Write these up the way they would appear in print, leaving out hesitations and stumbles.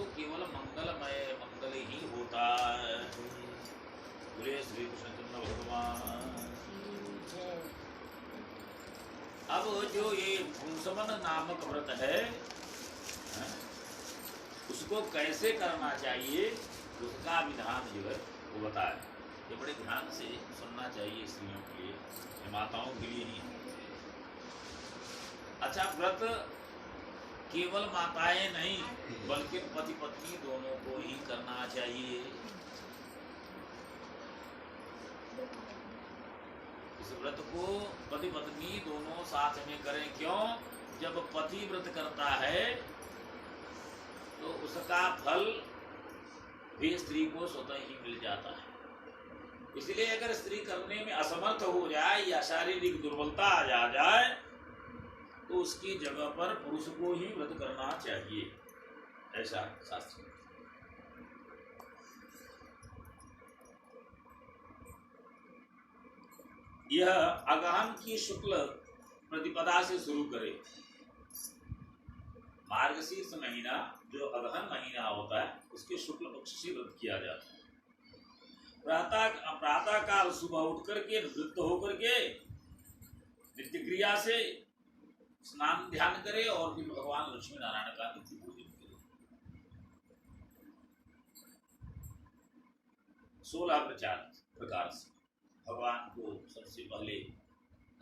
तो केवल मंगलमय मंगल ही होता है। बोले श्री कृष्णचंद्र भगवान। अब जो ये पुंसवन नामक व्रत है, उसको कैसे करना चाहिए उसका विधान जो है वो बताया। ये बड़े ध्यान से सुनना चाहिए स्त्रियों के लिए, माताओं के लिए नहीं। अच्छा, व्रत केवल माताएं नहीं बल्कि पति पत्नी दोनों को ही करना चाहिए। इस व्रत को पति पत्नी दोनों साथ में करें। क्यों? जब पति व्रत करता है तो उसका फल भी स्त्री को स्वतः ही मिल जाता है। इसलिए अगर स्त्री करने में असमर्थ हो जाए या शारीरिक दुर्बलता आ जाए तो उसकी जगह पर पुरुष को ही व्रत करना चाहिए, ऐसा शास्त्र। यह अगहन की शुक्ल प्रतिपदा से शुरू करे। मार्गशीर्ष महीना जो अगहन महीना होता है उसके शुक्ल पक्ष से व्रत किया जाता है। प्रातः काल सुबह उठ करके नृत्य होकर के नित्य क्रिया से स्नान ध्यान करे और फिर भगवान लक्ष्मी नारायण का नित्य पूजन करे। 16 प्रकार से भगवान को सबसे पहले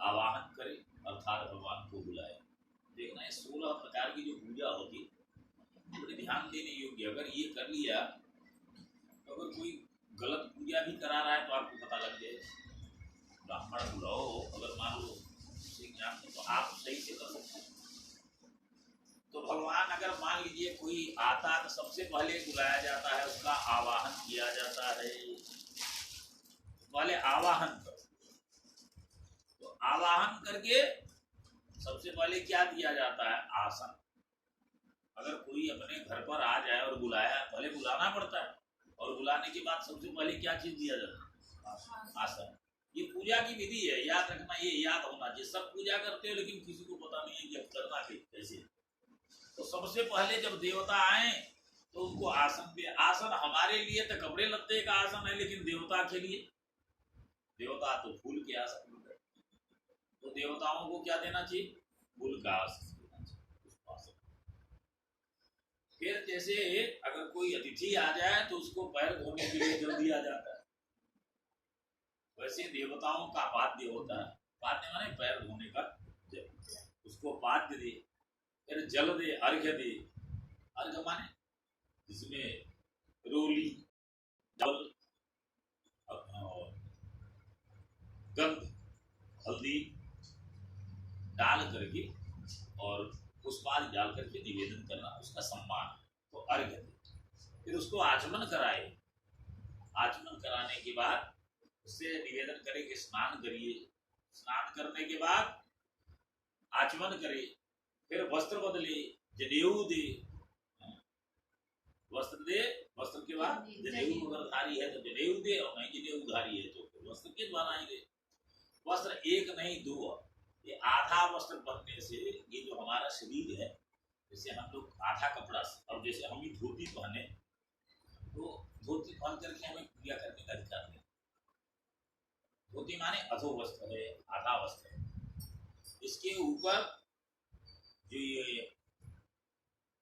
आवाहन करे, अर्थात भगवान को बुलाए। देखना है 16 प्रकार की जो पूजा होती है बड़े ध्यान देने योग्य। अगर ये कर लिया तो अगर कोई गलत पूजा भी करा रहा है तो आपको पता लग जाए। ब्राह्मण बुलाओ, अगर मान लो ज्ञान तो आप सही से कर सकते हैं। तो भगवान अगर मान लीजिए कोई आता तो सबसे पहले बुलाया जाता है, उसका आवाहन किया जाता है। पहले आवाहन करो, तो आवाहन करके सबसे पहले क्या दिया जाता है? आसन। अगर कोई अपने घर पर आ जाए और बुलाया, पहले बुलाना पड़ता है और बुलाने के बाद सबसे पहले क्या चीज दिया जाता है? आसन। ये पूजा की विधि है, याद रखना, ये याद होना चाहिए। सब पूजा करते हो लेकिन किसी को पता नहीं है कि करना कैसे। तो सबसे पहले जब देवता आए तो उनको आसन पे, आसन हमारे लिए तो कपड़े लत्ते का आसन है, लेकिन देवता के लिए, देवता तो फूल के आसन होते हैं। तो देवताओं को क्या देना चाहिए? फूल का आसन देना चाहिए। फिर जैसे अगर कोई अतिथि आ जाए तो उसको पैर धोने के लिए जल दिया जाता है, वैसे देवताओं का पाद्य होता है। पाद्य माने पैर धोने का जल, उसको पाद्य दे, फिर जल दे, अर्घ्य दे। अर्घ्य माने जिसमें रोली, जल, गंध, हल्दी डाल करके और पुष्पादि डाल करके निवेदन करना, उसका सम्मान। तो अर्घ्य दे, फिर उसको आचमन कराए। आचमन कराने के बाद उससे निवेदन करे कि स्नान करिए। स्नान करने के बाद आचमन करे, फिर वस्त्र बदले, जनेऊ दे। वस्त्र दे, वस्त्र के बाद जनेऊ अगर धारी है तो जनेऊ दे, और नहीं जनेऊ धारी है तो वस्त्र के द्वारा ही दे। वस्त्र एक नहीं दो, ये आधा वस्त्र पहनने से ये जो हमारा शरीर है, जैसे हम लोग आधा कपड़ा से, और जैसे हम ही धोती पहने तो धोती पहन करके हमें पूजा करने का अधिकार नहीं। धोती माने अधो वस्त्र है, आधा वस्त्र है। इसके ऊपर जो ये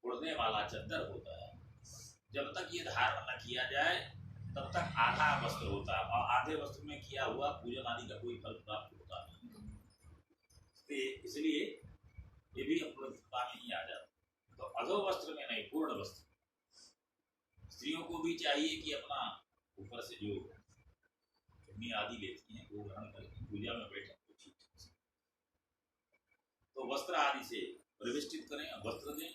उड़ने वाला चद्दर होता है, जब तक ये धारण न किया जाए तब तक आधा वस्त्र होता है, और आधे वस्त्र में किया हुआ पूजन आदि का कोई फल प्राप्त होता नहीं। इसलिए ये भी अपूर्णता में ही आ जाता। तो अधो वस्त्र में नहीं, पूर्ण वस्त्र। स्त्रियों को भी चाहिए कि अपना ऊपर से जो चुन्नी आदि लेती हैं वो ग्रहण करके पूजा में बैठे। तो वस्त्र आदि से परिवेष्टित करें, वस्त्र दें,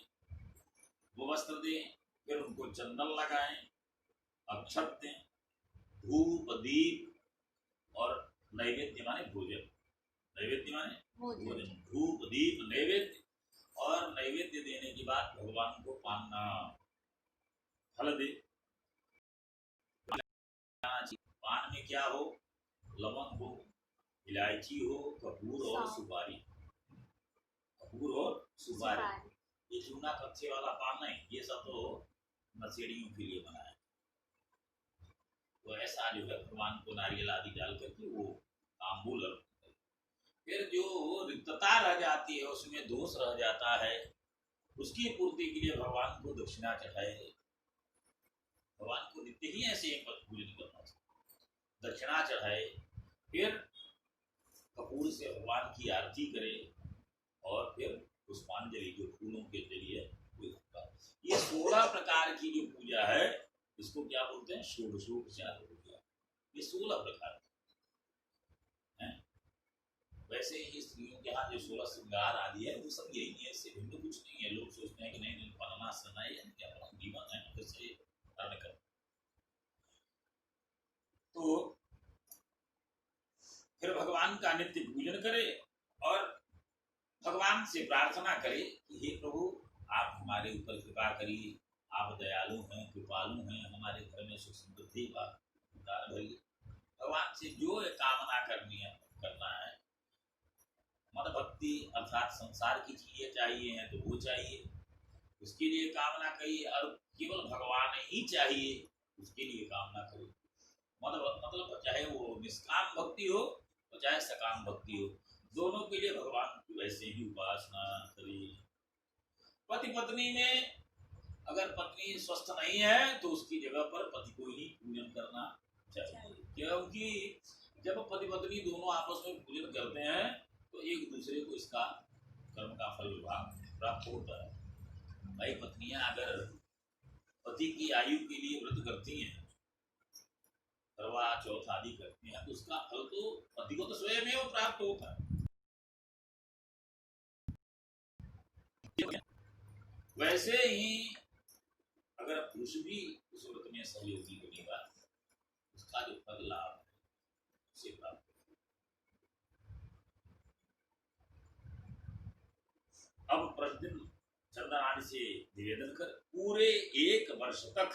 वो वस्त्र दें, फिर उनको चंदन लगाएं, अक्षत दें, धूप दीप और नैवेद्य माने भोजन। नैवेद्य माने भोजन, धूप दीप नैवेद्य। और नैवेद्य देने के बाद भगवान को फल दे। पान में क्या हो? लवंग हो, इलायची हो, कपूर और सुपारी। कपूर और सुपारी, ये चूना कच्चे वाला पान नहीं, ये सब तो नशेड़ियों के लिए बना है। तो ऐसा जो है भगवान को नारियल आदि डाल करके वो तांबूल अर्पण करें। फिर जो रिक्तता रह जाती है, उसमें दोष रह जाता है, उसकी पूर्ति के लिए भगवान को दक्षिणा चढ़ाए। भगवान को नित्य ही ऐसे पूजन करना चाहिए, दक्षिणा चढ़ाए, फिर कपूर से भगवान की आरती करे और फिर पुष्पांजलि जो फूलों के जरिए ये 16 प्रकार की जो पूजा है, इसको क्या बोलते हैं? षोडशोपचार पूजा। ये 16 प्रकार है। वैसे ही स्त्रियों के यहाँ जो 16 श्रृंगार आदि है वो सब यही है, इससे भिन्न कुछ नहीं है। लोग सोचते हैं कि नहीं पढ़ना सुना है क्या जीवन है, जैसे धारण कर। तो फिर भगवान का नित्य पूजन करे और भगवान से प्रार्थना करे कि हे प्रभु, आप हमारे ऊपर कृपा करिए, आप दयालु हैं, कृपालु हैं, हमारे घर में सुख समृद्धि का उद्धार भरिए। भगवान से जो कामना करनी है करना है, मद भक्ति अर्थात संसार की चीजें चाहिए हैं तो वो चाहिए, उसके लिए कामना करिए, और केवल भगवान ही चाहिए उसके लिए कामना करिए। मतलब चाहे वो निष्काम भक्ति हो तो चाहे सकाम भक्ति हो, दोनों के लिए भगवान की वैसे ही उपासना करिए। पति पत्नी में अगर पत्नी स्वस्थ नहीं है तो उसकी जगह पर पति को ही पूजन करना चाहिए, क्योंकि जब पति पत्नी दोनों आपस में पूजन करते हैं तो एक दूसरे को इसका कर्म का फल विभाग प्राप्त होता है। भाई पत्नियां अगर पति की आयु के लिए व्रत करती हैं, करवा चौथ आदि करती हैं, तो उसका फल तो पति को तो स्वयं ही प्राप्त होता है। वैसे ही अगर पुरुष भी उस व्रत में सहयोगी बनेगा, उसका जो फल लाभ है उसे प्राप्त होगा। अब प्रतिदिन चंदन आदि से निवेदन कर पूरे 1 वर्ष तक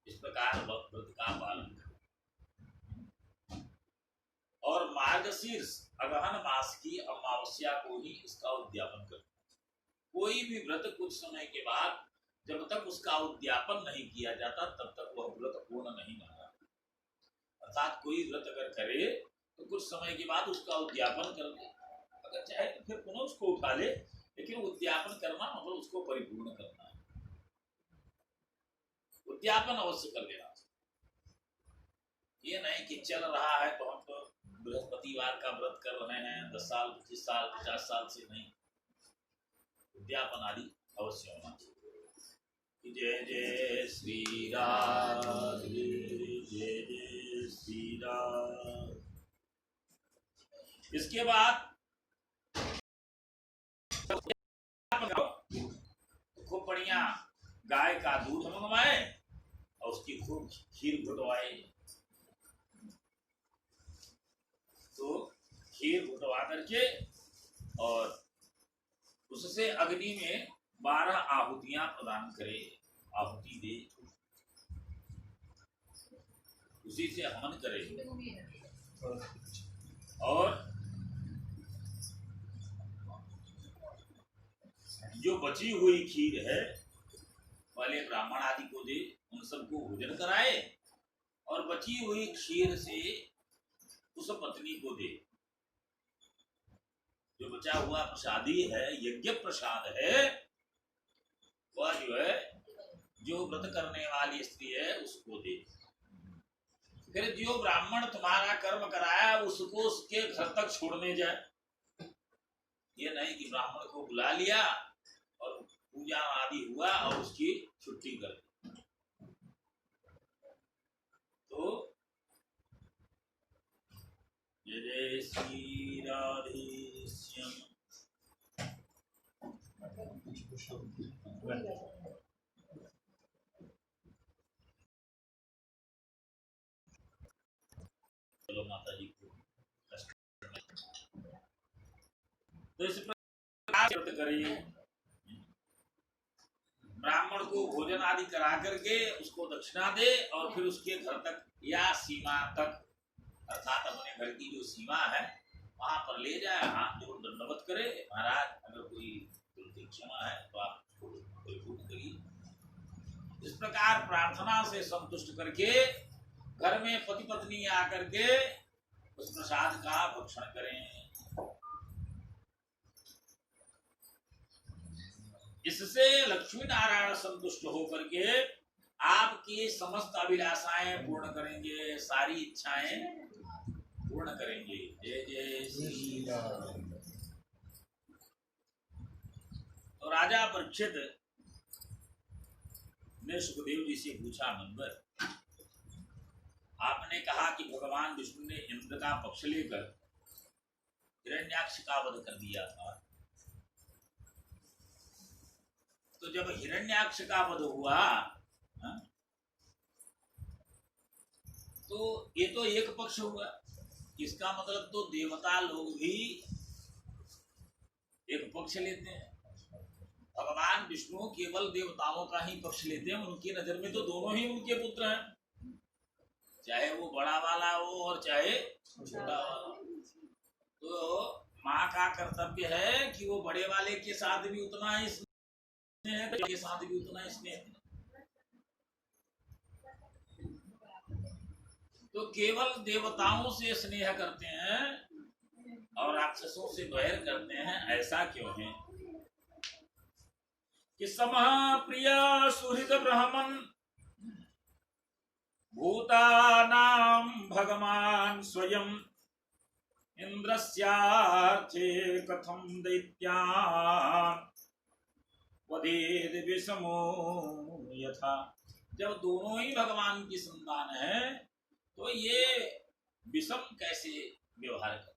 इस प्रकार व्रत का पालन करें और मार्गशीर्ष अगहन मास की अमावस्या को ही इसका उद्यापन करें। कोई भी व्रत कुछ समय के बाद जब तक उसका उद्यापन नहीं किया जाता तब तक वह व्रत पूर्ण नहीं माना। अर्थात कोई व्रत अगर करे तो कुछ समय के बाद उसका उद्यापन कर ले, अगर चाहे तो फिर पुनः उसको उठा ले, लेकिन उद्यापन करना मतलब उसको परिपूर्ण करना है, उद्यापन अवश्य कर देना। ये नहीं कि चल रहा है तो हम तो बृहस्पतिवार का व्रत कर रहे हैं 10 साल 25 साल 50 साल से, नहीं, उद्यापन आदि अवश्य होना चाहिए। जय जय श्री राम, जय जय श्री राम। इसके बाद खूब बढ़िया गाय का दूध मंगवाए और उसकी खूब खीर घुटवाए। तो खीर घुटवा करके और उससे अग्नि में 12 आहुतियां प्रदान करे, आहुति दे, उसी से हवन करे। और जो बची हुई खीर है पहले ब्राह्मण आदि को दे, उन सबको भोजन कराए, और बची हुई खीर से उस पत्नी को दे। जो बचा हुआ प्रसादी है, यज्ञ प्रसाद है, वह जो है जो व्रत करने वाली स्त्री है उसको दे। फिर जो ब्राह्मण तुम्हारा कर्म कराया उसको उसके घर तक छोड़ने जाए। ये नहीं कि ब्राह्मण को बुला लिया और पूजा आदि हुआ और उसकी छुट्टी कर दी। तो जय जय श्री राधे श्याम। चलो माता जी को तो इस प्रकार व्रत करिए। ब्राह्मण को भोजन आदि करा करके उसको दक्षिणा दे और फिर उसके घर तक या सीमा तक, अर्थात अपने घर की जो सीमा है वहां पर ले जाए, हाथ जोड़ दंडवत करे। महाराज अगर कोई गलती क्षमा है तो आप परिपूर्ण इस प्रकार प्रार्थना से संतुष्ट करके घर में पति पत्नी आकर के उस प्रसाद का भक्षण करें। इससे लक्ष्मी नारायण संतुष्ट होकर के आपकी समस्त अभिलाषाएं पूर्ण करेंगे, सारी इच्छाएं पूर्ण करेंगे। जय जय श्री राम। तो राजा परीक्षित ने सुखदेव जी से पूछा, मनवर, आपने कहा कि भगवान विष्णु ने इंद्र का पक्ष लेकर हिरण्याक्ष का वध कर दिया था, तो जब हिरण्याक्ष का वध हुआ तो ये तो एक पक्ष हुआ, इसका मतलब तो देवता लोग भी एक पक्ष लेते हैं। भगवान विष्णु केवल देवताओं का ही पक्ष लेते हैं, उनकी नजर में तो दोनों ही उनके पुत्र हैं, चाहे वो बड़ा वाला हो और चाहे छोटा वाला। तो माँ का कर्तव्य है कि वो बड़े वाले के साथ भी उतना ही स्नेह, के साथ भी उतना ही स्नेह। तो केवल देवताओं से स्नेह करते हैं और राक्षसों से वैर करते हैं, ऐसा क्यों है? कि समः प्रिय सुहृद ब्रह्मन् भूतानां भगवान स्वयं इंद्रस्यार्थे कथं दैत्यान् वदेद विषमो यथा। जब दोनों ही भगवान की संतान है तो ये विषम कैसे व्यवहार कर?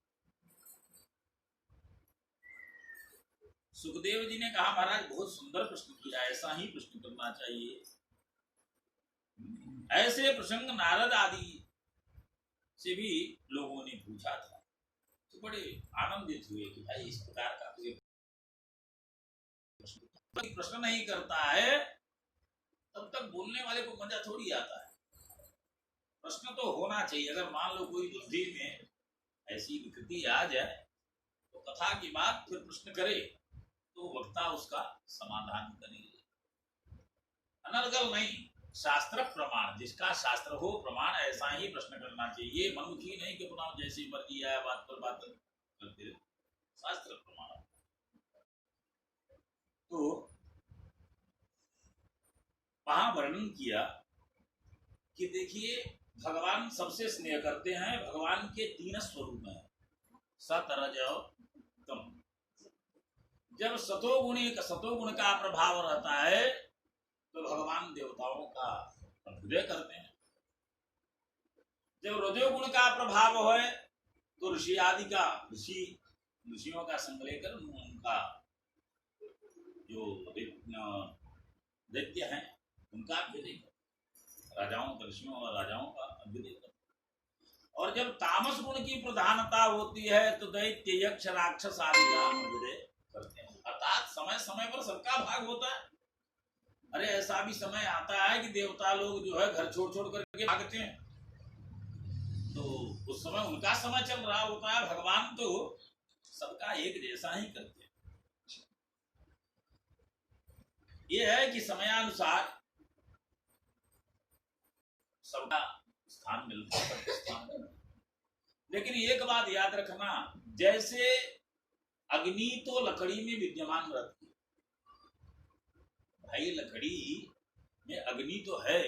सुखदेव जी ने कहा, महाराज बहुत सुंदर प्रश्न किया, ऐसा ही प्रश्न करना चाहिए। ऐसे प्रसंग नारद आदि से भी लोगों ने पूछा था, तो बड़े आनंदित हुए कि भाई इस प्रकार का प्रश्न नहीं करता है तब तक बोलने वाले को मजा थोड़ी आता है। प्रश्न तो होना चाहिए। अगर मान लो कोई बुद्धि में ऐसी विकृति आ जाए तो कथा की बात फिर प्रश्न करे तो वक्ता उसका समाधान करेंगे, अनर्गल नहीं। शास्त्र प्रमाण, जिसका शास्त्र हो प्रमाण, ऐसा ही प्रश्न करना चाहिए। मनुष्य ही नहीं कि अपना जैसी मर्जी आया बात पर बात करते रहे, शास्त्र प्रमाण। तो वहां वर्णन किया कि देखिए भगवान सबसे स्नेह करते हैं। भगवान के 3 स्वरूप हैं, सत रज तम। जब सतोगुण का प्रभाव रहता है तो भगवान देवताओं का अभ्युदय करते हैं। जब रजोगुण का प्रभाव है तो ऋषि आदि का ऋषियों का संग लेकर उनका जो दैत्य है उनका अभ्युदय करते, राजाओं का, ऋषियों और राजाओं का अभ्युदय करते। और जब तामस गुण की प्रधानता होती है तो दैत्य यक्ष राक्षस आदि का अभ्युदय करते हैं। अर्थात समय समय पर सबका भाग होता है। अरे ऐसा भी समय आता है कि देवता लोग जो है घर छोड़ छोड़ करके भागते हैं, तो उस समय उनका समय चल रहा होता है। भगवान तो सबका एक जैसा ही करते हैं। ये है कि समयानुसार सबका स्थान मिलता है। लेकिन एक बात याद रखना, जैसे अग्नि तो लकड़ी में विद्यमान रहती है। भाई लकड़ी में अग्नि तो है,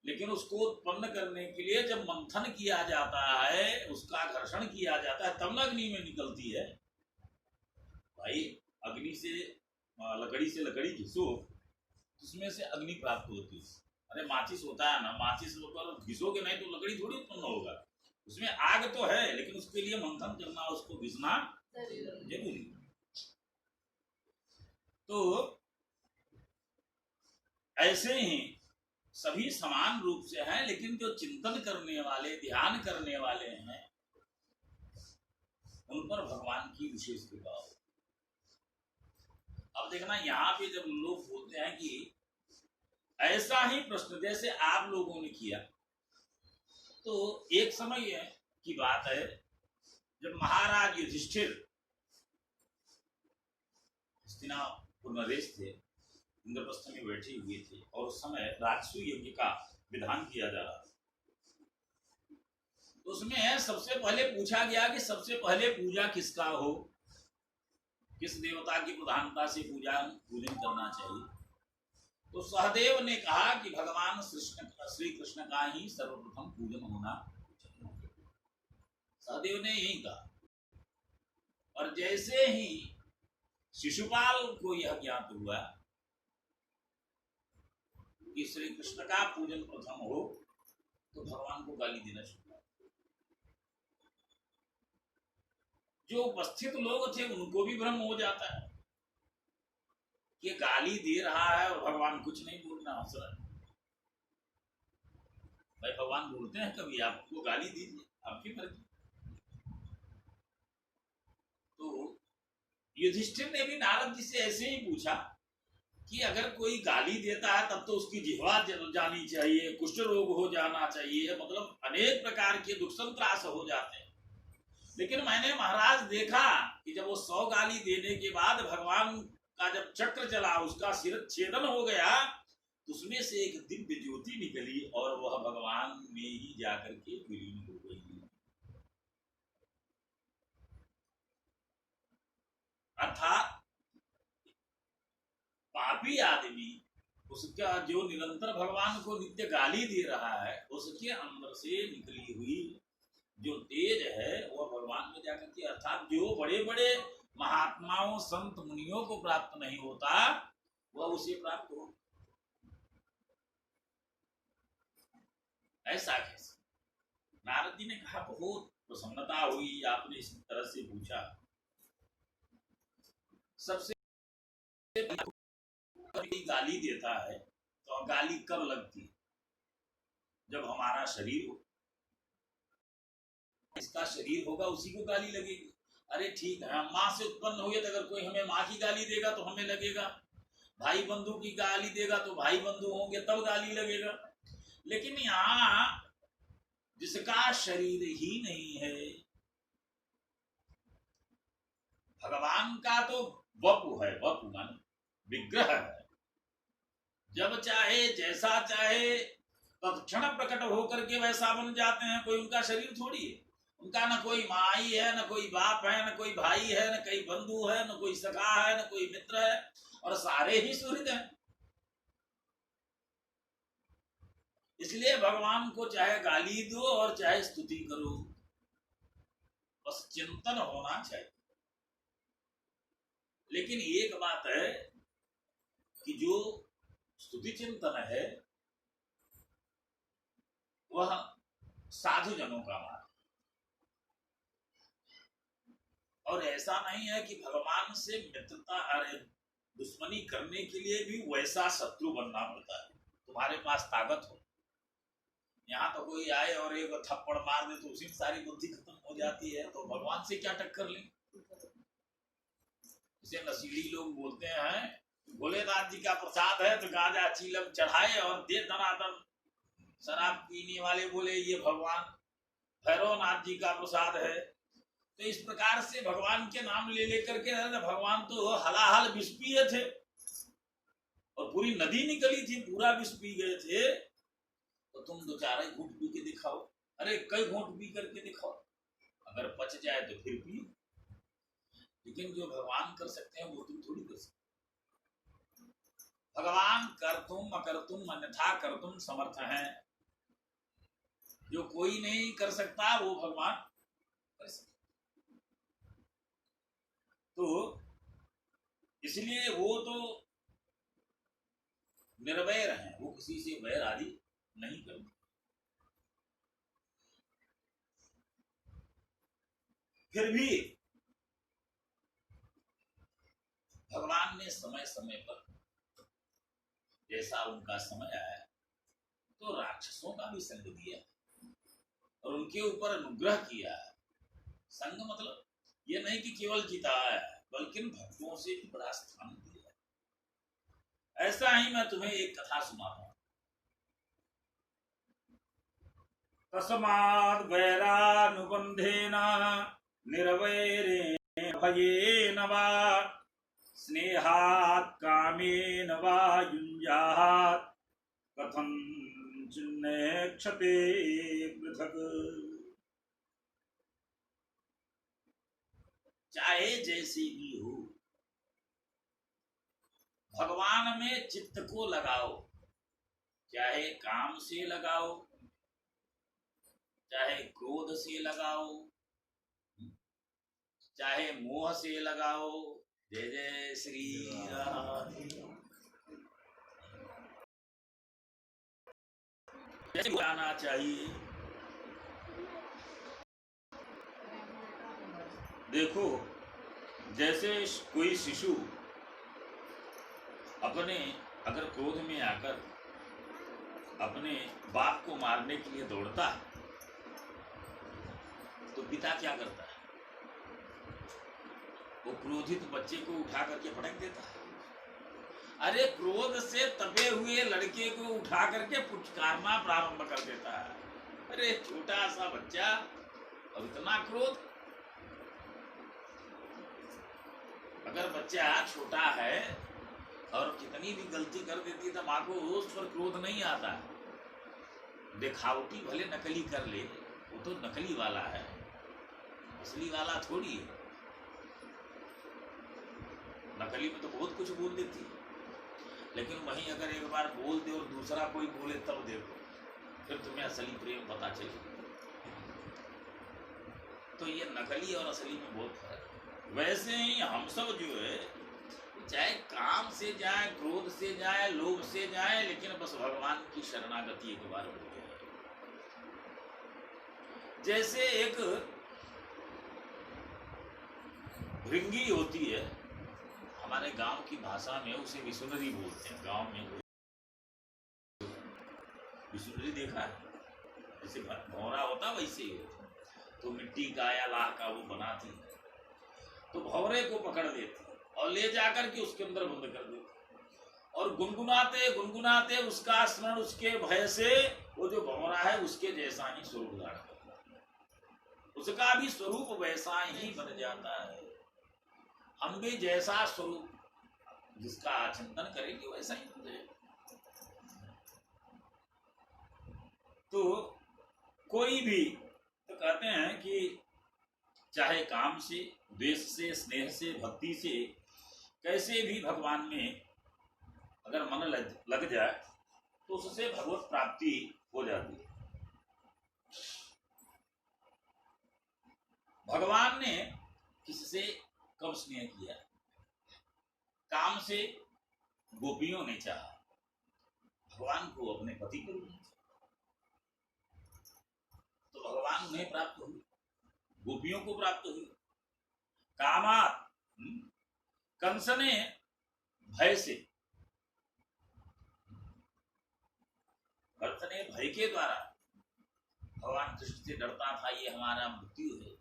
लेकिन उसको उत्पन्न करने के लिए जब मंथन किया जाता है, उसका घर्षण किया जाता है, तब न अग्नि में निकलती है। भाई अग्नि से लकड़ी घिसो, उसमें से अग्नि प्राप्त होती है। अरे माचिस होता है ना, माचिस पर घिसोगे नहीं तो लकड़ी थोड़ी उत्पन्न होगा। उसमें आग तो है, लेकिन उसके लिए मंथन करना, उसको घिसना जरूरी। तो ऐसे ही सभी समान रूप से हैं, लेकिन जो चिंतन करने वाले, ध्यान करने वाले हैं, उन पर भगवान की विशेष कृपा हो। अब देखना, यहाँ पे जब लोग बोलते हैं कि ऐसा ही प्रश्न जैसे आप लोगों ने किया, तो एक समय की बात है जब महाराज युधिष्ठिर हस्तिनापुर नरेश थे, इंद्रप्रस्थ में बैठे हुए थे और उस समय राजसू यज्ञ का विधान किया जा रहा था। तो उसमें सबसे पहले पूछा गया कि सबसे पहले पूजा किसका हो, किस देवता की प्रधानता से पूजन करना चाहिए। तो सहदेव ने कहा कि भगवान श्री कृष्ण का ही सर्वप्रथम पूजन होना चाहिए। सहदेव ने यही कहा। और जैसे ही शिशुपाल को यह ज्ञात हुआ कि श्री कृष्ण का पूजन प्रथम हो, तो भगवान को गाली देना शुरू। जो उपस्थित लोग थे उनको भी भ्रम हो जाता है कि गाली दे रहा है और भगवान कुछ नहीं बोलना, हंस रहा है। भाई भगवान बोलते हैं कभी, आपको गाली दीजिए, आपकी मर्जी। तो युधिष्ठिर ने भी नारद जी से ऐसे ही पूछा कि अगर कोई गाली देता है तब तो उसकी जिह्वा जानी चाहिए, कुष्ठ रोग हो जाना चाहिए, मतलब अनेक प्रकार के दुख संत्रास हो जाते हैं। लेकिन मैंने महाराज देखा कि जब वो 100 गाली देने के बाद भगवान का जब चक्र चला, उसका सिर छेदन हो गया, तो उसमें से एक दिव्य ज्योति निकली और वह भगवान में ही जाकर के विलीन हो गई। अर्थात पापी आदमी, उसका जो निरंतर भगवान को नित्य गाली दे रहा है, उसके अंदर से निकली हुई जो तेज है वह भगवान में जाकर के, अर्थात जो बड़े बड़े महात्माओं संत मुनियों को प्राप्त नहीं होता वह उसे प्राप्त हो। ऐसा कैसे? नारद जी ने कहा बहुत प्रसन्नता हुई, आपने इस तरह से पूछा। सबसे गाली देता है तो गाली कब लगती है? जब हमारा शरीर हो, इसका शरीर होगा उसी को गाली लगेगी। अरे ठीक है, हम माँ से उत्पन्न हुए तो अगर कोई हमें माँ की गाली देगा तो हमें लगेगा, भाई बंधु की गाली देगा तो भाई बंधु होंगे तब गाली लगेगा। लेकिन यहाँ जिसका शरीर ही नहीं है, भगवान का तो वपु है, वपु मान विग्रह है, जब चाहे जैसा चाहे तत्क्षण प्रकट होकर के वैसा बन जाते हैं। कोई उनका शरीर थोड़ी है, उनका न कोई माई है, न कोई बाप है, न कोई भाई है, न कोई बंधु है, न कोई सखा है, न कोई मित्र है, और सारे ही सुहृद हैं। इसलिए भगवान को चाहे गाली दो और चाहे स्तुति करो, बस चिंतन होना चाहिए। लेकिन एक बात है कि जो स्तुति चिंतन है वह साधु जनों का मार्ग, और ऐसा नहीं है कि भगवान से मित्रता अरे दुश्मनी करने के लिए भी वैसा शत्रु बनना पड़ता है। तुम्हारे पास ताकत हो, यहाँ तो कोई आए और एक थप्पड़ मार दे तो उसी में सारी बुद्धि खत्म हो जाती है, तो भगवान से क्या टक्कर लें। इसे नसीड़ी लोग बोलते हैं, भोलेनाथ जी का प्रसाद है तो गांजा चीलम चढ़ाए और दे दनादन। शराब पीने वाले बोले ये भगवान भैरवनाथ जी का प्रसाद है। तो इस प्रकार से भगवान के नाम ले लेकर के, भगवान तो हलाहल विष पिए थे और पूरी नदी निकली थी, पूरा विष पी गए थे, तो तुम दो चार घूंट पी के दिखाओ। अरे कई घूंट पी करके दिखाओ, अगर पच जाए तो फिर पियो। लेकिन जो भगवान कर सकते हैं वो तुम थोड़ी कर सकते। भगवान कर तुम अकर तुम अन्यथा कर तुम समर्थ हैं। जो कोई नहीं कर सकता वो भगवान कर सकता। तो इसलिए वो तो निर्वैर हैं, वो किसी से वैर आदि नहीं करते। फिर भी भगवान ने समय समय पर जैसा उनका समय आया तो राक्षसों का भी संग दिया और उनके ऊपर अनुग्रह किया। संग मतलब ये नहीं कि केवल जिताया, बल्कि भक्तों से भी बड़ा स्थान दिया। ऐसा ही मैं तुम्हें एक कथा सुनाता हूं। तस्माद् वैरानुबंधेन निर्वैरेण भयेन वा स्नेहात् कामेन वा युञ्जात् कथं चिन्नेक्षते पृथक्। चाहे जैसी भी हो, भगवान में चित्त को लगाओ, चाहे काम से लगाओ, चाहे क्रोध से लगाओ, चाहे मोह से लगाओ। जय जय श्री राम। जैसे आना चाहिए। देखो, जैसे कोई शिशु अपने अगर क्रोध में आकर अपने बाप को मारने के लिए दौड़ता है, तो पिता क्या करता है? वो क्रोधित बच्चे को उठा करके पटक देता है। अरे क्रोध से तपे हुए लड़के को उठा करके पुचकारना प्रारंभ कर देता है। अरे छोटा सा बच्चा और इतना क्रोध। अगर बच्चा छोटा है और कितनी भी गलती कर देती तो माँ को उस पर क्रोध नहीं आता। दिखावटी भले नकली कर ले, वो तो नकली वाला है, असली वाला थोड़ी है। नकली में तो बहुत कुछ बोल देती है, लेकिन वहीं अगर एक बार बोल दे और दूसरा कोई बोले तब देखो, फिर तुम्हें असली प्रेम पता चले। तो ये नकली और असली में बहुत फर्क है। वैसे ही हम सब जो है, चाहे काम से जाए, क्रोध से जाए, लोभ से जाए, लेकिन बस भगवान की शरणागति एक बार हो जाए। जैसे एक भृंगी होती है, हमारे गांव की भाषा में उसे विसुनरी बोलते हैं। गांव में विसुनरी देखा है, जैसे भौरा होता वैसे ही होता। तो मिट्टी का या लाह का वो बनाती है, तो भौरे को पकड़ लेती और ले जाकर के उसके अंदर बंद कर देती और गुनगुनाते गुनगुनाते उसका स्मरण, उसके भय से वो जो भौरा है उसके जैसा ही स्वरूप धारण करता है, उसका भी स्वरूप वैसा ही बन जाता है। हम भी जैसा स्वरूप जिसका चिंतन करेंगे वैसा ही हो जाएगा। तो कोई भी तो कहते हैं कि चाहे काम से, द्वेष से, स्नेह से, भक्ति से, कैसे भी भगवान में अगर मन लग जाए तो उससे भगवत प्राप्ति हो जाती है। भगवान ने किससे कब स्नेह किया? काम से गोपियों ने चाहा, भगवान को अपने पति को नहीं, तो भगवान उन्हें प्राप्त हुए, गोपियों को प्राप्त हुए। कामात, कंस ने भय से, कंस ने भय के द्वारा भगवान कृष्ण से डरता था, ये हमारा मृत्यु है,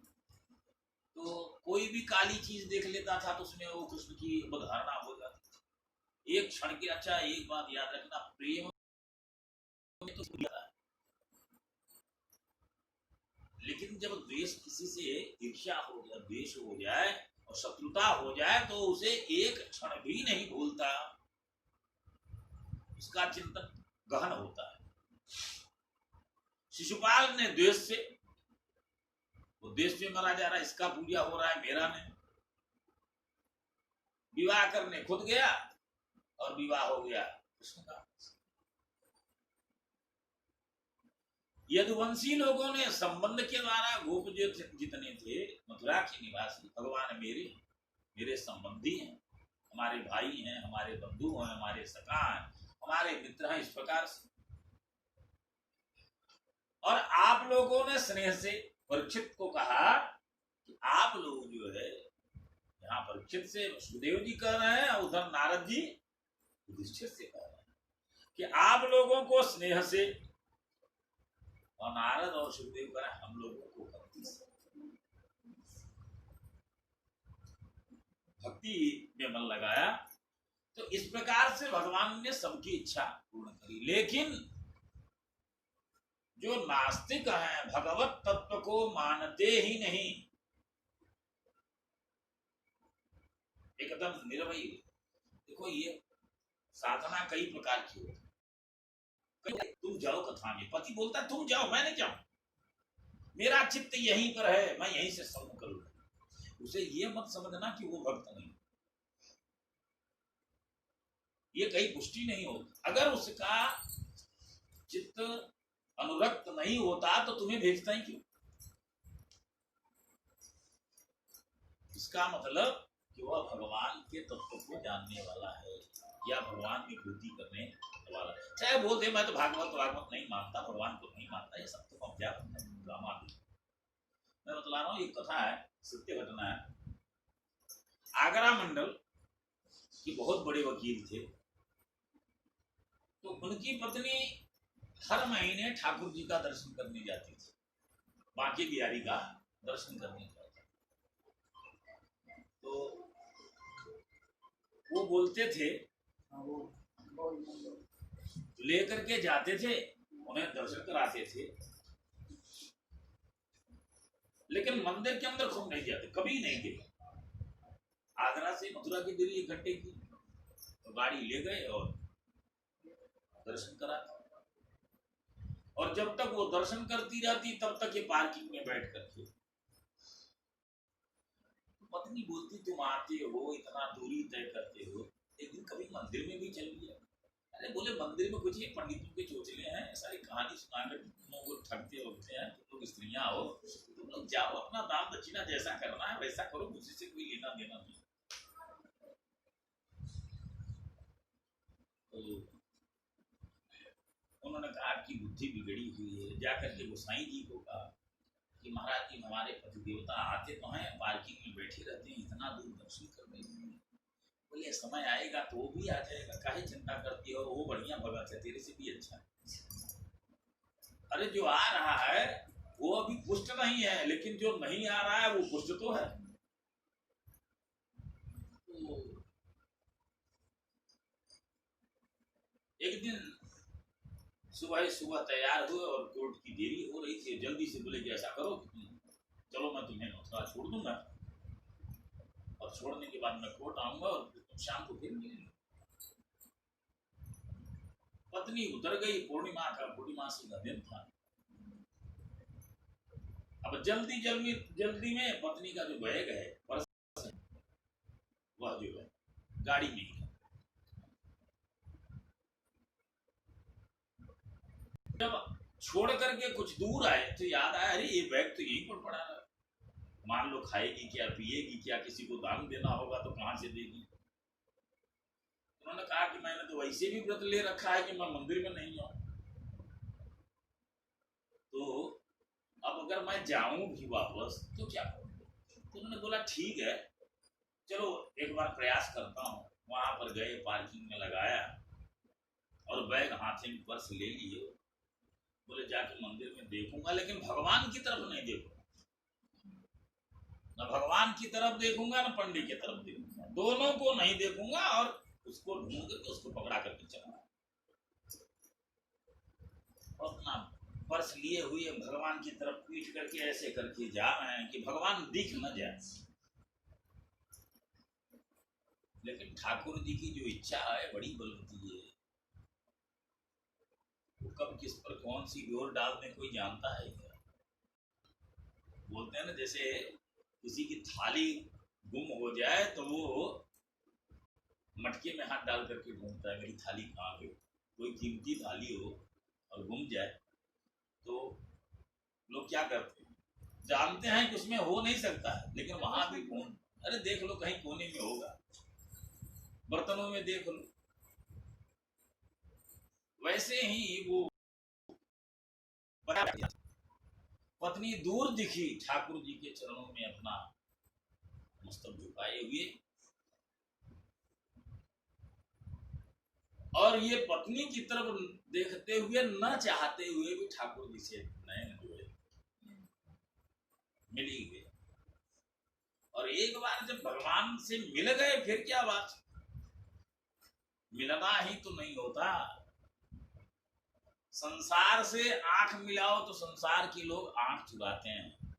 तो कोई भी काली चीज देख लेता था तो उसमें वो कृष्ण की अवधारणा हो जाती। एक क्षण की, अच्छा एक बात याद रखना, प्रेम में तो किया, लेकिन जब द्वेष किसी से, ईर्ष्या हो जाए, द्वेष हो जाए और शत्रुता हो जाए तो उसे एक क्षण भी नहीं भूलता, उसका चिंतन गहन होता है। शिशुपाल ने द्वेष से, वो देश में मरा जा रहा है, इसका पूजा हो रहा है, मेरा नहीं, विवाह करने खुद गया और विवाह हो गया कृष्ण का। यदुवंशी लोगों ने संबंध के द्वारा, गोप जो जितने थे मथुरा के निवासी, भगवान मेरे संबंधी हैं, हमारे भाई हैं, हमारे बंधु हैं, हमारे सखा हैं, हमारे मित्र हैं, इस प्रकार से। और आप लोगों ने स्नेह से परीक्षित को कहा कि आप लोग जो है, यहाँ परीक्षित से सुखदेव जी कह रहे हैं, उधर नारद जी युधिष्ठिर से कह रहे हैं कि आप लोगों को स्नेह से, और नारद और सुखदेव कह रहे हैं हम लोगों को भक्ति से। भक्ति में मन लगाया तो इस प्रकार से भगवान ने सबकी इच्छा पूर्ण करी। लेकिन जो नास्तिक हैं, भगवत तत्व को मानते ही नहीं, एकदम निर्भय। देखो ये साधना कई प्रकार की होती है। तुम जाओ कथा में, पति बोलता है तुम जाओ, मैं नहीं जाऊं, मेरा चित्त यहीं पर है, मैं यहीं से सर्व करूंगा। उसे ये मत समझना कि वो भक्त नहीं, ये कहीं पुष्टि नहीं होती। अगर उसका चित्त अनुरक्त नहीं होता तो तुम्हें भेजता ही क्यों? इसका मतलब कि वह भगवान के तत्व को जानने वाला है या भगवान की पूर्ति करने वाला। चाहे बोलते मैं तो भागवत नहीं मानता, भगवान को नहीं मानता, ये सब तो क्या ड्रामा। मैं बतला रहा हूँ, एक कथा है, सत्य घटना है। आगरा मंडल के बहुत बड़े वकील थे, तो उनकी पत्नी हर महीने ठाकुर जी का दर्शन करने जाती थी, बांके बिहारी का दर्शन करने जाती। तो वो बोलते थे, लेकर के जाते थे, उन्हें दर्शन कराते थे, लेकिन मंदिर के अंदर खूब नहीं जाते, कभी नहीं गए। आगरा से मथुरा की दूरी 1 घंटे की, तो गाड़ी ले गए और दर्शन करा। और जब तक वो दर्शन करती रहती तब तक ये पार्किंग में बैठ करके, पत्नी बोलती तुम आते हो, इतना दूरी तय करते हो, एक दिन कभी मंदिर में भी चल लिया। अरे बोले मंदिर में कुछ ही पंडितों के चोचले हैं, सारी कहानी सुनाकर तुम लोग ठगते होते हैं, तुम लोग स्त्रियां हो, तुम लोग जाओ अपना दान दक्षिणा जैसा करना है वैसा करो, मुझे से कोई लेना देना नहीं। तो उन्होंने कहा आपकी बुद्धि बिगड़ी हुई है। जाकर के गोसाई जी को कहा कि महाराज जी हमारे पति देवता आते तो हैं, पार्किंग में बैठे रहते हैं, इतना दूर दर्शन करने के लिए। बोले समय आएगा तो वो भी आ जाएगा, काहे चिंता करती हो, वो बढ़िया भगत है, तेरे से भी अच्छा है। अरे जो आ रहा है वो अभी पुष्ट नहीं है, लेकिन जो नहीं आ रहा है वो पुष्ट तो है। तो एक दिन सुबह तैयार हुए और कोर्ट की देरी हो रही थी, जल्दी से बोले कि ऐसा करो चलो मैं तुम्हें मथुरा छोड़ दूंगा, और छोड़ने के बाद मैं कोर्ट आऊंगा और तुम शाम को फिर मिलेंगे। पत्नी उतर गई, पूर्णिमासी का दिन था। अब जल्दी में पत्नी का जो बैग है, पर्स, वह जो है गाड़ी में ही। जब छोड़ करके कुछ दूर आए तो याद आया, अरे ये बैग तो यहीं पर पड़ा है, मान लो खाएगी क्या, पिएगी क्या, किसी को दान देना होगा तो कहां से देगी। उन्होंने कहा कि मैंने तो वैसे भी व्रत ले रखा है कि मैं मंदिर में नहीं आऊं, तो अब अगर मैं जाऊं भी वापस तो क्या करूं। तो उन्होंने बोला ठीक है चलो एक बार प्रयास करता हूं। वहां पर गए, पार्किंग में लगाया और बैग हाथ में पर्स ले लिए। बोले जाके मंदिर में देखूंगा, लेकिन भगवान की तरफ नहीं देखूंगा, न भगवान की तरफ देखूंगा न पंडित की तरफ देखूंगा, दोनों को नहीं देखूंगा, और उसको ढूंढ करके उसको पकड़ा करके चलूंगा। और अपना पर्स लिए हुए भगवान की तरफ पीठ करके ऐसे करके जा रहे हैं कि भगवान दिख न जाए। लेकिन ठाकुर जी की जो इच्छा है बड़ी बलवती है, कब किस पर कौन सी डोर डाल दे कोई जानता है क्या? बोलते हैं ना, जैसे किसी की थाली गुम हो जाए तो वो मटके में हाथ डाल करके ढूंढता है, मेरी थाली कहाँ गई। कोई कीमती थाली हो और गुम जाए तो लोग क्या करते हैं, जानते हैं कि उसमें हो नहीं सकता है, लेकिन वहां भी ढूंढ, अरे देख लो कहीं कोने में होगा, बर्तनों में देख लो। वैसे ही वो पत्नी दूर दिखी ठाकुर जी के चरणों में अपना मस्तक झुकाए हुए, और ये पत्नी की तरफ देखते हुए न चाहते हुए भी ठाकुर जी से नयन जो है मिल ही गए। और एक बार जब भगवान से मिल गए फिर क्या बात, मिलना ही तो नहीं होता। संसार से आंख मिलाओ तो संसार के लोग आंख चुराते हैं,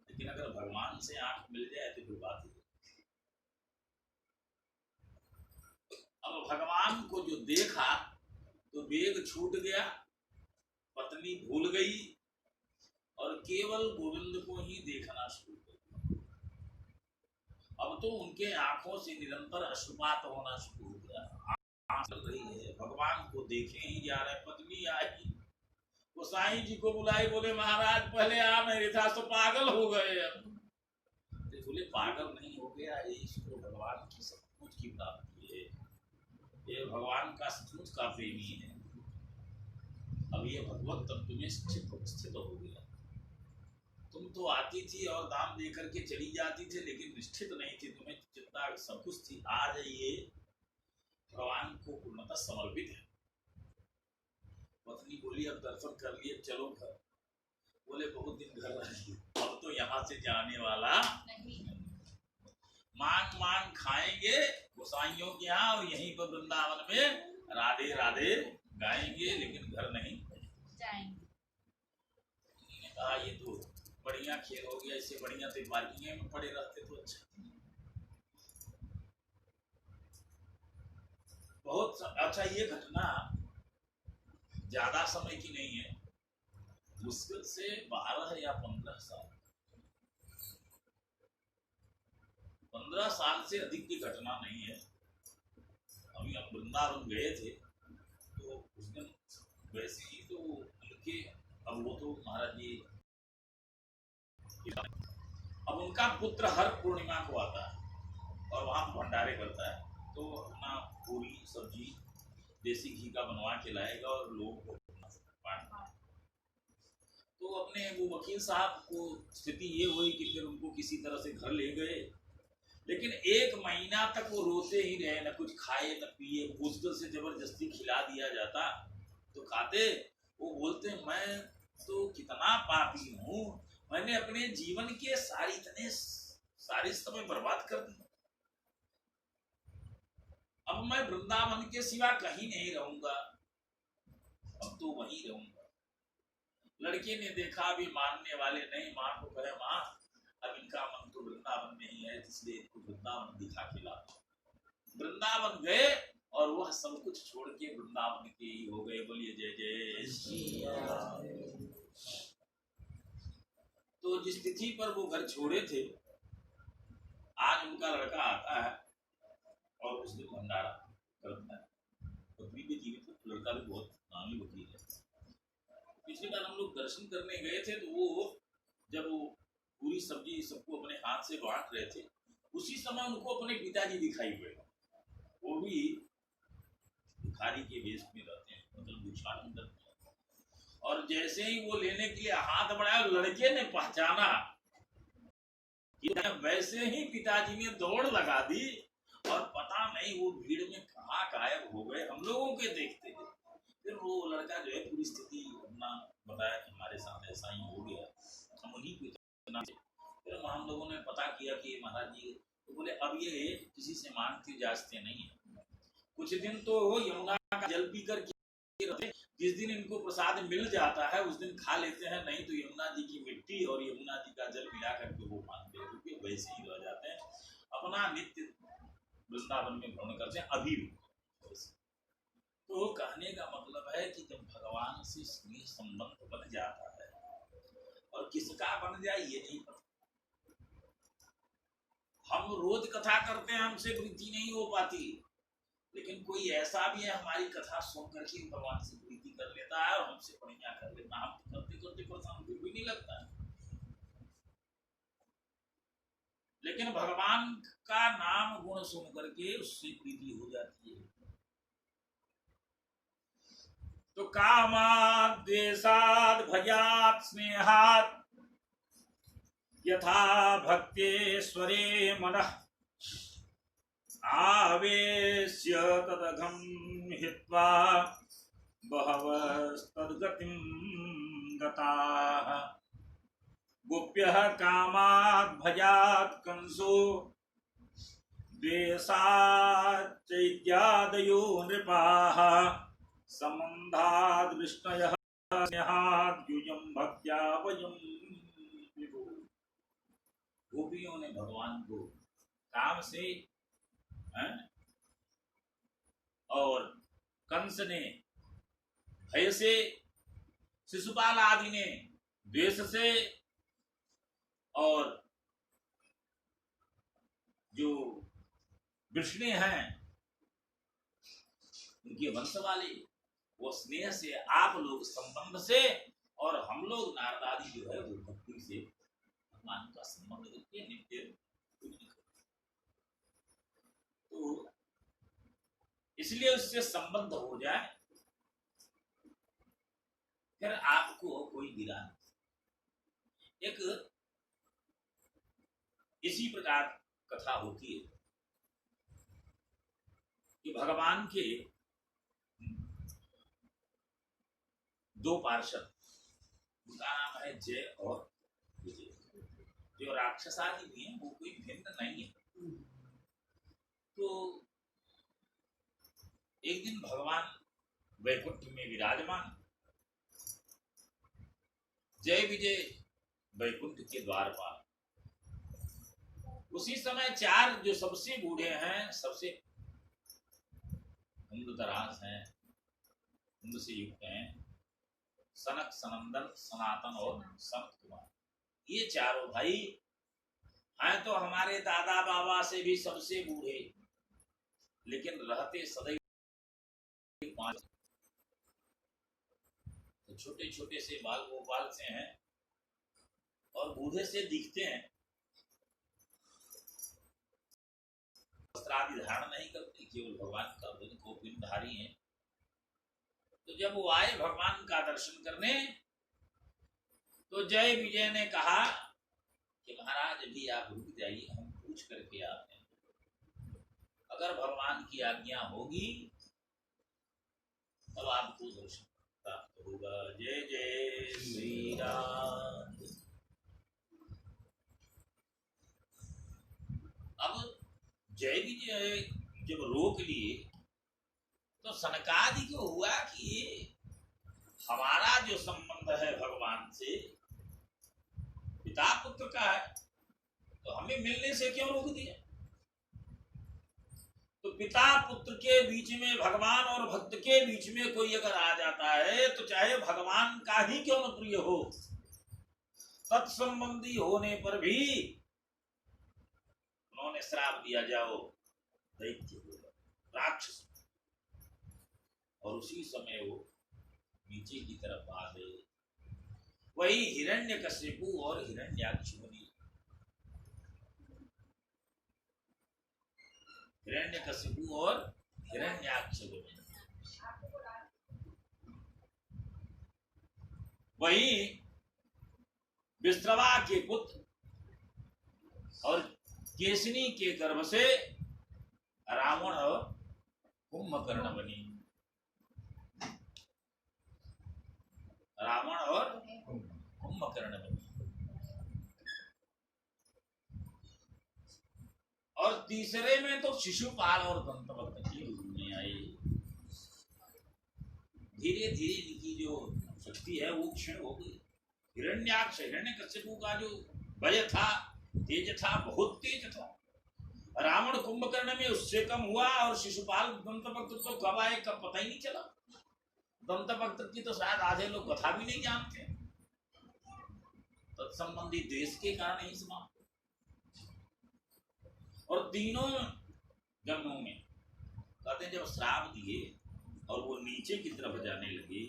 लेकिन अगर भगवान से आंख मिल जाए तो फिर बात है। अब भगवान को जो देखा तो वेग छूट गया, पत्नी भूल गई और केवल गोविंद को ही देखना शुरू कर दिया। अब तो उनके आंखों से निरंतर अश्रुपात होना शुरू हो गया, चल रही है, भगवान को देखे ही जा रहे। पत्नी आई, वो साईं जी को बुलाई, बोले महाराज पहले आ, मेरे था तो पागल हो गए। अब बोले पागल नहीं हो गया, ये इसको भगवान की सचमुच की प्राप्ति है, ये भगवान का सचमुच का प्रेमी है। अब ये भगवत तत्व में स्थित हो गया। तुम तो आती थी और दाम देकर के चली जाती थी, लेकिन निश्चित नहीं थी, तुम्हें चिंता सब कुछ थी। आज ये भगवान को पूर्णतः समर्पित है। पत्नी बोली अब दर्शन कर लिए, चलो घर। बोले बहुत दिन घर रही, अब तो यहाँ से जाने वाला नहीं। मांग मांग खाएंगे गोसाइयों के यहाँ और यहीं पर वृंदावन में राधे राधे गाएंगे, लेकिन घर नहीं जाएंगे। कहा ये तो बढ़िया खेल हो गया, इससे बढ़िया तो पार्किंग में पड़े रहते तो अच्छा। बहुत अच्छा। ये घटना ज्यादा समय की नहीं है, मुश्किल से 12 या 15 साल, 15 साल से अधिक की घटना नहीं है। अभी हम वृंदावन गए थे तो उस दिन वैसे ही तो उनके, अब वो तो महाराज जी, अब उनका पुत्र हर पूर्णिमा को आता है और वहां भंडारे करता है, तो अपना पूरी सब्जी देसी घी का बनवा के लाएगा और लोगों को बांटना। तो अपने वो वकील साहब को स्थिति ये हुई कि फिर उनको किसी तरह से घर ले गए, लेकिन 1 महीना तक वो रोते ही रहे, न कुछ खाए न पिए। मुश्किल से जबरदस्ती खिला दिया जाता तो खाते। वो बोलते मैं तो कितना पापी हूँ, मैंने अपने जीवन के सारे समय बर्बाद कर दिए। अब मैं वृंदावन के सिवा कहीं नहीं रहूंगा, अब तो वहीं रहूंगा। लड़के ने देखा भी मानने वाले नहीं, माँ को कहे माँ अब इनका मन तो वृंदावन में ही है, इसलिए इनको वृंदावन दिखा के ला। वृंदावन गए और वह सब कुछ छोड़ के वृंदावन के ही हो गए। बोलिए जय जय श्री राम। तो जिस तिथि पर वो घर छोड़े थे, आज उनका लड़का आता है और उस दिन भंडारा करता है। पत्नी भी जीवित है, लड़का भी बहुत नामी वकील है। पिछली बार हम लोग दर्शन करने गए थे तो वो जब वो पूरी सब्जी सबको अपने हाथ से बांट रहे थे, उसी समय उनको अपने पिताजी दिखाई पड़े। वो भी भिखारी के वेश में रहते हैं, मतलब भिक्षाटन करते हैं। और जैसे ही वो लेने के लिए हाथ बढ़ाया, लड़के ने पहचाना, वैसे ही पिताजी ने दौड़ लगा दी और पता नहीं वो भीड़ में कहाँ गायब हो गए। हम लोगों के देखते थे। फिर वो लड़का जो है पूरी स्थिति अपना बताया कि हमारे साथ ऐसा ही हो गया, हम उन्हीं को इतना। फिर हम लोगों ने पता किया कि महाराज जी, तो बोले अब ये किसी से मांगते जाचते नहीं है। कुछ दिन तो यमुना का जल पी कर जिस दिन इनको प्रसाद मिल जाता है उस दिन खा लेते हैं, नहीं तो यमुना जी की मिट्टी और यमुना जी का जल मिला करके वो मानते हैं, क्योंकि वैसे ही रह जाते हैं। अपना नित्य वृंदावन में भ्रमण करते हैं अभी भी। तो कहने का मतलब है कि जब भगवान से स्नेह संबंध बन जाता है, और किसका बन जाए ये नहीं पता। हम रोज कथा करते हैं, हमसे वृद्धि नहीं हो पाती, लेकिन कोई ऐसा भी है हमारी कथा सुन करके भगवान से प्रीति कर लेता है और हमसे बढ़िया कर लेता है। हम करते करते परेशान फिर भी नहीं लगता है, लेकिन भगवान का नाम गुण सुन करके उससे प्रीति हो जाती है। तो कामाद् द्वेषाद् भयात् स्नेहात् यथा भक्तेश्वरे मनः आवेश्य तदघं हित्वा बहवस्तद्गतिं गताः। गोप्यः कामात् भयात् कंसो द्वेषात् चैत्यादयो नृपाः संबन्धाद् विष्णयः स्नेहाद् यूयं भक्त्या वयं विभो। गोपियों ने भगवान को काम से और कंस ने भय से, शिशुपाल आदि ने द्वेष से, और जो वृष्णि हैं उनके वंश वाले वो स्नेह से, आप लोग संबंध से, और हम लोग नारद आदि जो है वो भक्ति से भगवान का संबंध करके नित्य तो इसलिए उससे संबंध हो जाए, फिर आपको कोई गिरा नहीं। एक इसी प्रकार कथा होती है कि भगवान के दो पार्षद, उनका नाम है जय और विजय। जो राक्षस आदि भी हैं वो कोई भिन्न नहीं है। तो एक दिन भगवान वैकुंठ में विराजमान, जय विजय वैकुंठ के द्वार पर, उसी समय चार जो सबसे बूढ़े हैं, सबसे उम्रदराज हैं, उम्र से युक्त हैं, सनक, सनंदन, सनातन और सनत कुमार, ये चारों भाई हैं तो हमारे दादा बाबा से भी सबसे बूढ़े, लेकिन रहते सदैव पांच। तो छोटे छोटे से बाल गोपाल से हैं और बूढ़े से दिखते हैं, वस्त्रादि धारण नहीं करते, केवल भगवान का गोपिनधारी हैं। तो जब वो आए भगवान का दर्शन करने, तो जय विजय ने कहा कि महाराज अभी आप रुक जाइए, हम पूछ करके आते हैं, अगर भगवान की आज्ञा होगी तब आपको दर्शन प्राप्त होगा। जय जय श्री राम। अब जय विजय जब रोक लिए तो सनकादि को हुआ कि हमारा जो संबंध है भगवान से पिता पुत्र का है, तो हमें मिलने से क्यों रोक दिया? तो पिता पुत्र के बीच में, भगवान और भक्त के बीच में कोई अगर आ जाता है तो चाहे भगवान का ही क्यों न प्रिय हो, तत्संबंधी होने पर भी उन्होंने श्राप दिया, जाओ दैत्य हो, राक्षस। और उसी समय वो नीचे की तरफ आ गए। वही हिरण्यकशिपु और हिरण्याक्ष बनी। हिरण्यकशिपु और हिरण्याक्ष बनी। वही विश्रवा के पुत्र और केसनी के गर्भ से रावण और कुंभकर्ण बनी। रावण और कुंभकर्ण बनी। और तीसरे में तो शिशुपाल और दंतवक्र की रूप में आई। धीरे धीरे इनकी जो शक्ति है वो क्षीण हो गई। हिरण्याक्ष, हिरण्यकशिपु का जो बल था, तेज था, बहुत तेज था। रावण कुंभकर्ण में उससे कम हुआ, और शिशुपाल दंतवक्र तो कब आए कब पता ही नहीं चला। दंतवक्र की तो शायद आधे लोग कथा भी नहीं जानते, तत्संबंधी द्वेष के कारण ही समाप्त। और तीनों जन्मों में कहते हैं जब श्राप दिए और वो नीचे की तरफ जाने लगे,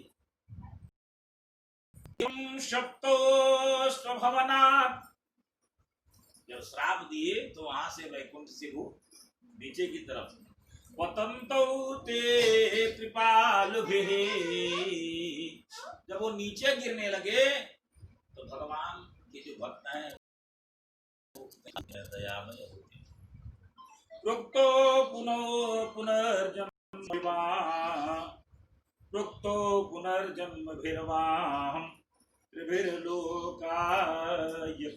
जब श्राप दिए तो वहां से वैकुंठ से वो नीचे की तरफ पतंतो ते कृपालुभिः, जब वो नीचे गिरने लगे तो भगवान के जो भक्त हैं दयामय होते हैं। प्रोक्तो पुनर्जन्म भिर्वाम त्रिभिर्लोकाय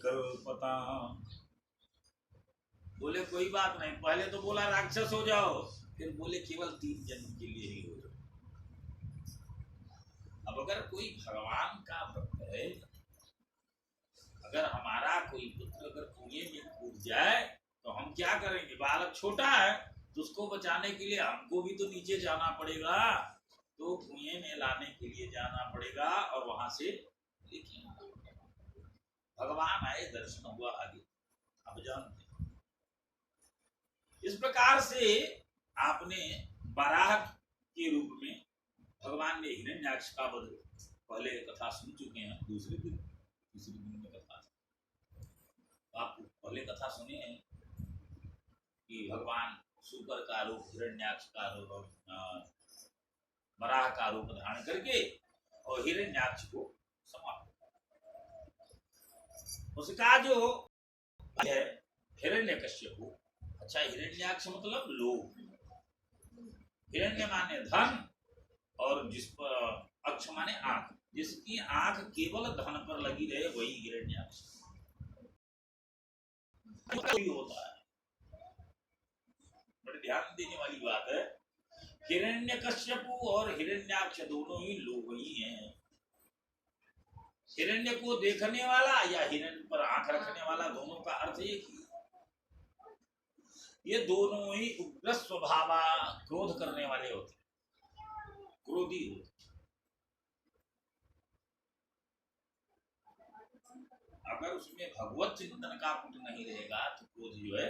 कल्पताम्। बोले कोई बात नहीं, पहले तो बोला राक्षस हो जाओ, फिर बोले केवल 3 जन्म के लिए ही हो जाओ। अब अगर कोई भगवान का भक्त है, अगर हमारा कोई पुत्र अगर कुएं में कूद जाए तो हम क्या करेंगे? बालक छोटा है, तो उसको बचाने के लिए हमको भी तो नीचे जाना पड़ेगा, तो कुएं में लाने के लिए जाना पड़ेगा और वहां से लेके आना पड़ेगा। भगवान आए, दर्शन हुआ, आगे अब जानते हैं। इस प्रकार से आपने बाराह के रूप में भगवान ने हिरण्याक्ष का वध पहले कथा सुन चुके हैं, तीसरे दिन में कथा। आप पहले कथा सुने हैं कि भगवान शुकर का रूप, हिरण्याक्ष का रूप और वराह का रूप धारण करके और हिरण्याक्ष को समाप्त, उसका जो है हिरण्यकश्यप। अच्छा, हिरण्याक्ष मतलब लोभ, हिरण्य माने धन और जिस पर अक्ष माने आंख, जिसकी आंख केवल धन पर लगी रहे वही हिरण्याक्ष होता है। बड़े ध्यान देने वाली बात है, हिरण्यकश्यप और हिरण्याक्ष दोनों ही लोग ही हैं। हिरण्य को देखने वाला या हिरण्य पर आंख रखने वाला, दोनों का अर्थ एक ही। ये दोनों ही उग्र स्वभाव, क्रोध करने वाले होते, क्रोधी होते। अगर उसमें भगवत चिंतन का पुट नहीं रहेगा तो क्रोध जो है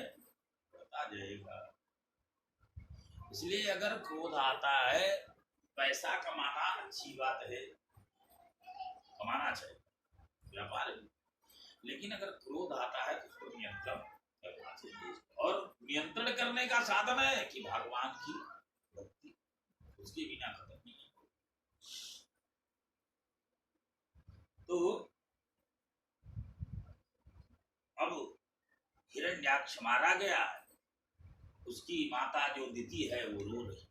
बढ़ता जाएगा। इसलिए अगर क्रोध आता है, पैसा कमाना अच्छी बात है, कमाना चाहिए, व्यापार है, लेकिन अगर क्रोध आता है तो उसको नियंत्रण करना चाहिए। और नियंत्रण करने का साधन है कि भगवान की भक्ति, उसके बिना खत्म नहीं है। तो अब हिरण्याक्ष मारा गया है, उसकी माता जो दिति है वो रो रही,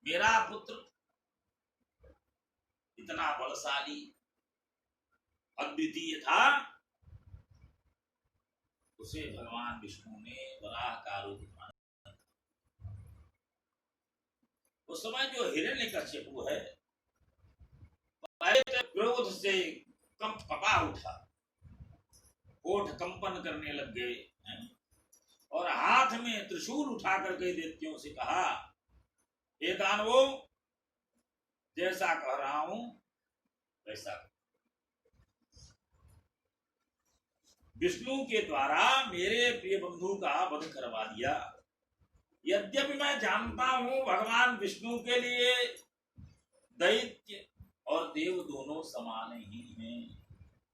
मेरा पुत्र इतना बलशाली अद्वितीय था, उसे भगवान विष्णु ने वराह का रूप धारण। उस समय जो हिरण्यकश्यप है क्रोध से कंप कपा उठा, होठ कंपन करने लग गए और हाथ में त्रिशूल उठा करके दैत्यों से कहा, हे दानवों, जैसा कह रहा हूं वैसा। विष्णु के द्वारा मेरे प्रिय बंधु का वध करवा दिया। यद्यपि मैं जानता हूं भगवान विष्णु के लिए दैत्य और देव दोनों समान ही हैं,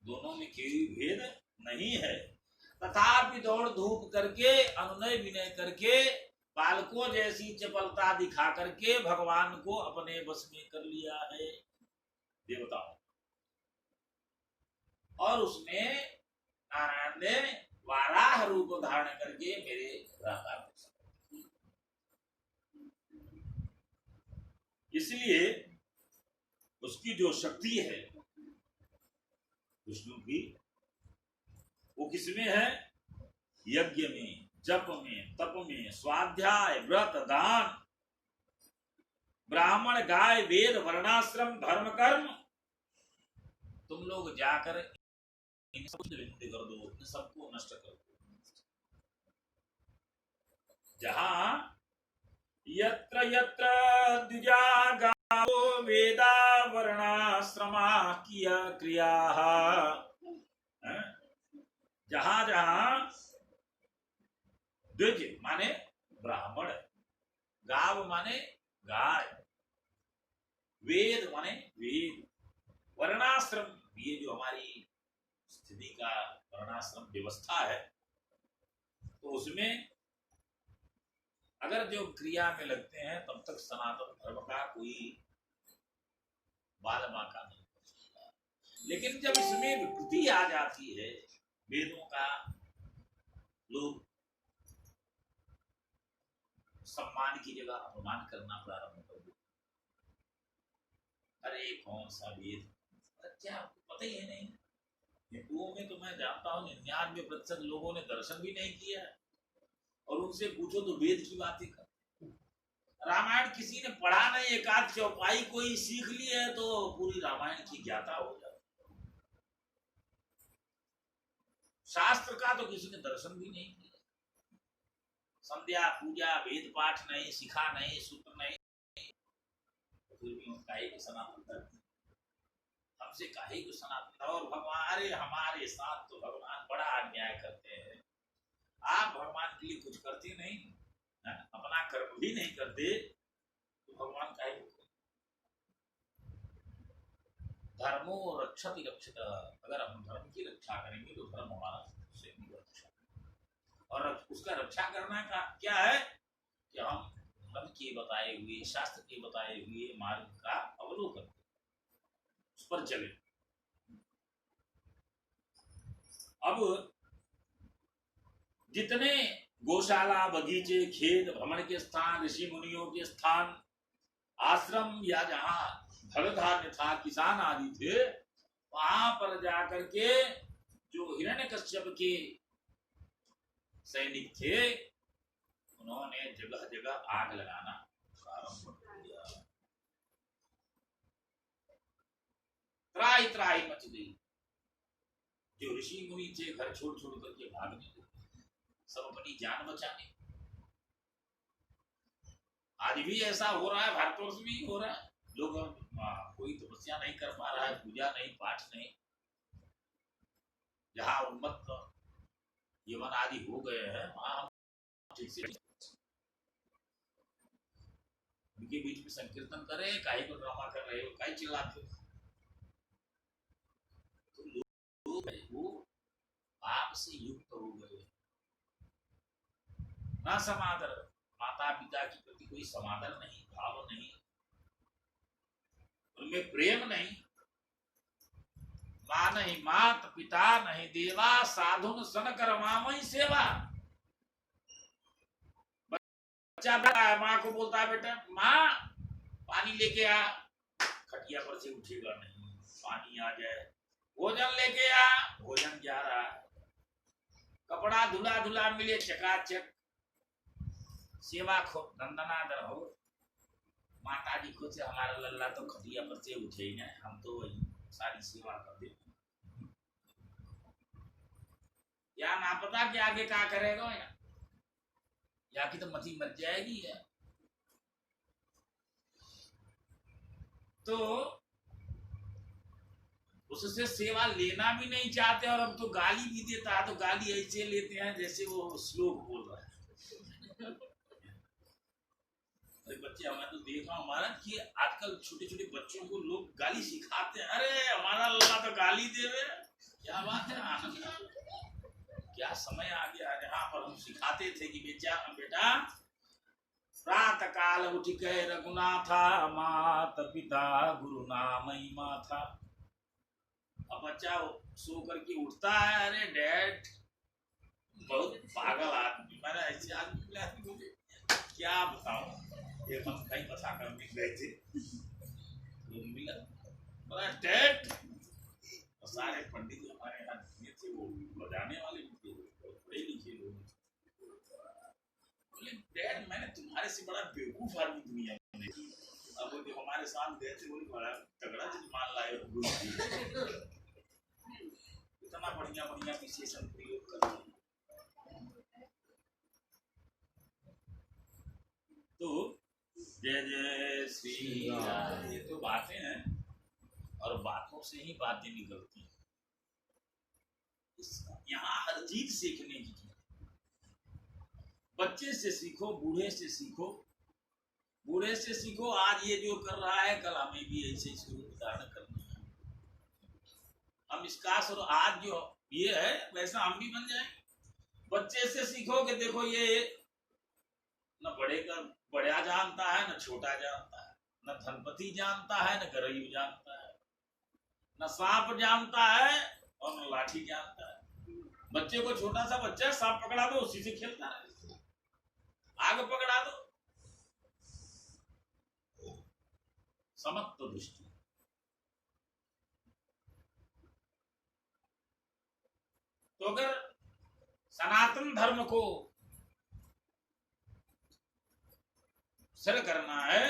दोनों में कोई भेद नहीं है, तथापि दौड़ धूप करके, अनुनय विनय करके, बालकों जैसी चपलता दिखा करके भगवान को अपने बस में कर लिया है देवताओं। और उसमें नारायण ने वाराह रूप धारण करके मेरे निराकार को समर्पित किया। इसलिए उसकी जो शक्ति है विष्णु की, वो किसमें है? यज्ञ में, जप में, तप में, स्वाध्याय, व्रत, दान, ब्राह्मण, गाय, वेद, वर्णाश्रम, धर्म, कर्म। तुम लोग जाकर इन सबको कर दो, इन सबको नष्ट कर दो। जहां यत्र यत्र द्विजा गावो वेदा वर्णाश्रमा किया क्रिया, जहां जहां द्विज माने ब्राह्मण, गाव माने गाय, वेद माने वेद, वर्णाश्रम, ये जो हमारी स्थिति का वर्णाश्रम व्यवस्था है, तो उसमें अगर जो क्रिया में लगते हैं तब तक सनातन धर्म का कोई बाल बांका नहीं हो सकता। लेकिन जब इसमें विकृति आ जाती है, वेदों का लोग सम्मान की जगह अपमान करना प्रारंभ कर देते। अरे कौन सा वेद, क्या पता ही है नहीं। हिंदुओं में तो मैं जानता हूँ 99% लोगों ने दर्शन भी नहीं किया है, और उनसे पूछो तो वेद की बातें कर। रामायण किसी ने पढ़ा नहीं, एक आध चौपाई कोई सीख ली है तो पूरी रामायण की ज्ञाता हो जाती। शास्त्र का तो किसी ने दर्शन भी नहीं किया। संध्या पूजा वेद पाठ नहीं, सिखा नहीं, सूत्र नहीं, फिर भी हम काहे के सनातन धर्म, हमसे काहे को सनातन। और भगवान, अरे हमारे साथ तो भगवान बड़ा अन्याय करते हैं। आप भगवान के लिए कुछ करते नहीं, अपना कर्म भी नहीं करते, तो भगवान काहे को। धर्मो रक्षति रक्षित, अगर हम धर्म की रक्षा करेंगे तो धर्म हमारा स्वयं की रक्षा, और उसका रक्षा करना का क्या है कि हम धर्म के बताए हुए, शास्त्र के बताए हुए मार्ग का अवलोकन, उस पर चले। अब जितने गौशाला, बगीचे, खेत, भ्रमण के स्थान, ऋषि मुनियों के स्थान, आश्रम, या जहां धर्मधान्य था, किसान आदि थे, वहां पर जाकर के जो हिरण्यकश्यप के सैनिक थे, उन्होंने जगह जगह आग लगाना प्रारंभ कर दिया। त्राही त्राही मच गई। जो ऋषि मुनि थे घर छोड़ छोड़ करके भागने लगे, सब अपनी जान बचाने। आज भी ऐसा हो रहा है, भारतवर्ष में ही हो रहा है। लोग कोई तपस्या नहीं कर पा रहा है, पूजा नहीं, पाठ नहीं, जहाँ उन्मत्त यवन आदि हो गए हैं, वहां ठीक से उनके बीच में संकीर्तन करे, काहे को ड्रामा कर रहे हो, काहे चिल्लाते हो। तो लोग वो पाप से युक्त हो गए। ना समादर, माता पिता के प्रति कोई समादर नहीं, भाव नहीं, उनमें प्रेम नहीं। माँ नहीं मात, पिता नहीं देवा, साधुन सन करवामई सेवा। बच्चा बैठा है, माँ को बोलता है बेटा माँ पानी लेके आ, खटिया पर से उठेगा नहीं, पानी आ जाए। भोजन लेके आ, भोजन जा रहा है। कपड़ा धुला धुला मिले, चकाचक, सेवा खूब नंदनादर हो। माता जी खुद से, हमारा लल्ला तो खटिया पर से उठे ही नहीं, हम तो वही सारी सेवा कर दे। या ना पता कि आगे क्या करेगा, या की तो मती मर जाएगी है। तो उससे सेवा लेना भी नहीं चाहते, और अब तो गाली भी देता है, तो गाली ऐसे लेते हैं जैसे वो श्लोक बोल रहा है। बच्चे, हमें तो देखा हमारा कि आजकल छोटे छोटे बच्चों को लोग गाली सिखाते हैं। अरे हमारा लल्ला तो गाली देवे, क्या बात है, आनंद, क्या समय आ गया। यहाँ पर हम सिखाते थे कि बेटा प्रातः काल उठ के रघुनाथा, मात पिता गुरु नामई माथा। अब बच्चा सो करके उठता है, अरे डैड, बहुत पागल आदमी, मैंने ऐसे आदमी मुझे क्या बताऊं। एक हम कहीं बसा करने गए थे, तो मिला, बोला डैड, सारे पंडित हमारे यहाँ थे, वो बजाने वाले थे, पढ़े लिखे लोग। बोले डैड, मैंने तुम्हारे से बड़ा बेवकूफ आदमी दुनिया में देखी। अब वो जो हमारे साथ गए थे, वो बड़ा तगड़ा चीज मान लाए गुरु जी, इतना बढ़िया बढ़िया विशेषण प्रयोग कर रहे। तो जय जय श्री राम, ये तो बातें हैं, और बातों से ही बातें निकलती हैं। यहाँ हर चीज सीखने की चीज, बच्चे से सीखो, बूढ़े से सीखो, बूढ़े से सीखो। आज ये जो कर रहा है, कल हमें भी ऐसे शुरू उदाहरण करना है। हम इसका और आज जो ये है, वैसा हम भी बन जाएंगे। बच्चे से सीखो कि देखो ये न बड़े का बड़ा जानता है, न छोटा जानता है, न धनपति जानता है, न गरीब जानता है, न सांप जानता है और न लाठी जानता है। बच्चे को, छोटा सा बच्चा, सांप पकड़ा दो उसी से खेलता है, आग पकड़ा दो। समत्व दृष्टि। तो अगर सनातन धर्म को सिर करना है,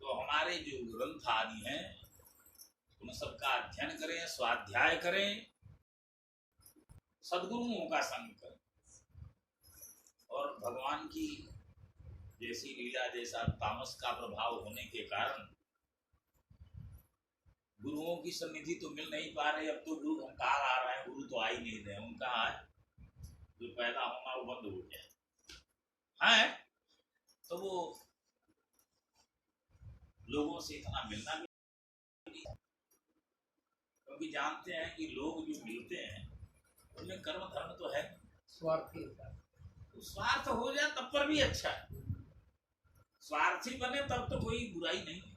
तो हमारे जो ग्रंथ आदि हैं उन सबका अध्ययन करें, स्वाध्याय करें, सद्गुरुओं का संग करें, और भगवान की जैसी लीला, जैसा तामस का प्रभाव होने के कारण गुरुओं की सन्निधि तो मिल नहीं पा रही। अब तो गुरु हंकार आ रहे हैं, गुरु तो आ ही नहीं रहे। उनका जो पैदा होना वो बंद हो गया है। तो वो लोगों से इतना मिलना भी नहीं, क्योंकि जानते हैं कि लोग जो मिलते हैं उनमें कर्म धर्म तो है, स्वार्थी स्वार्थ हो जाए तब पर भी अच्छा है। स्वार्थी बने तब तो कोई बुराई नहीं है,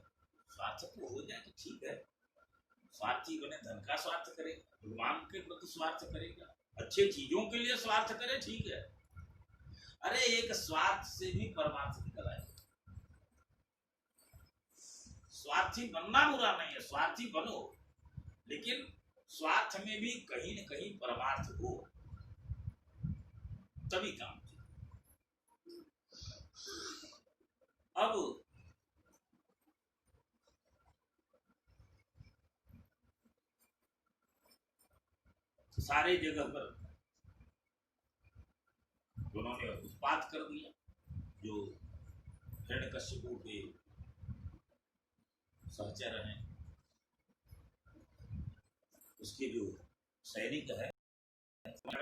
स्वार्थ तो हो जाए तो ठीक है। स्वार्थी बने, धन का स्वार्थ करेगा, भगवान के प्रति स्वार्थ करेगा, अच्छे चीजों के लिए स्वार्थ करे, ठीक है। अरे एक स्वार्थ से भी परमार्थ निकल आए। स्वार्थी बनना बुरा नहीं है, स्वार्थी बनो, लेकिन स्वार्थ में भी कहीं न कहीं परमार्थ हो तभी काम। अब सारे जगह पर उन्होंने उत्पात कर दिया। जो हिरण्यकश्यप के सहचर हैं, उसके जो सैनिक है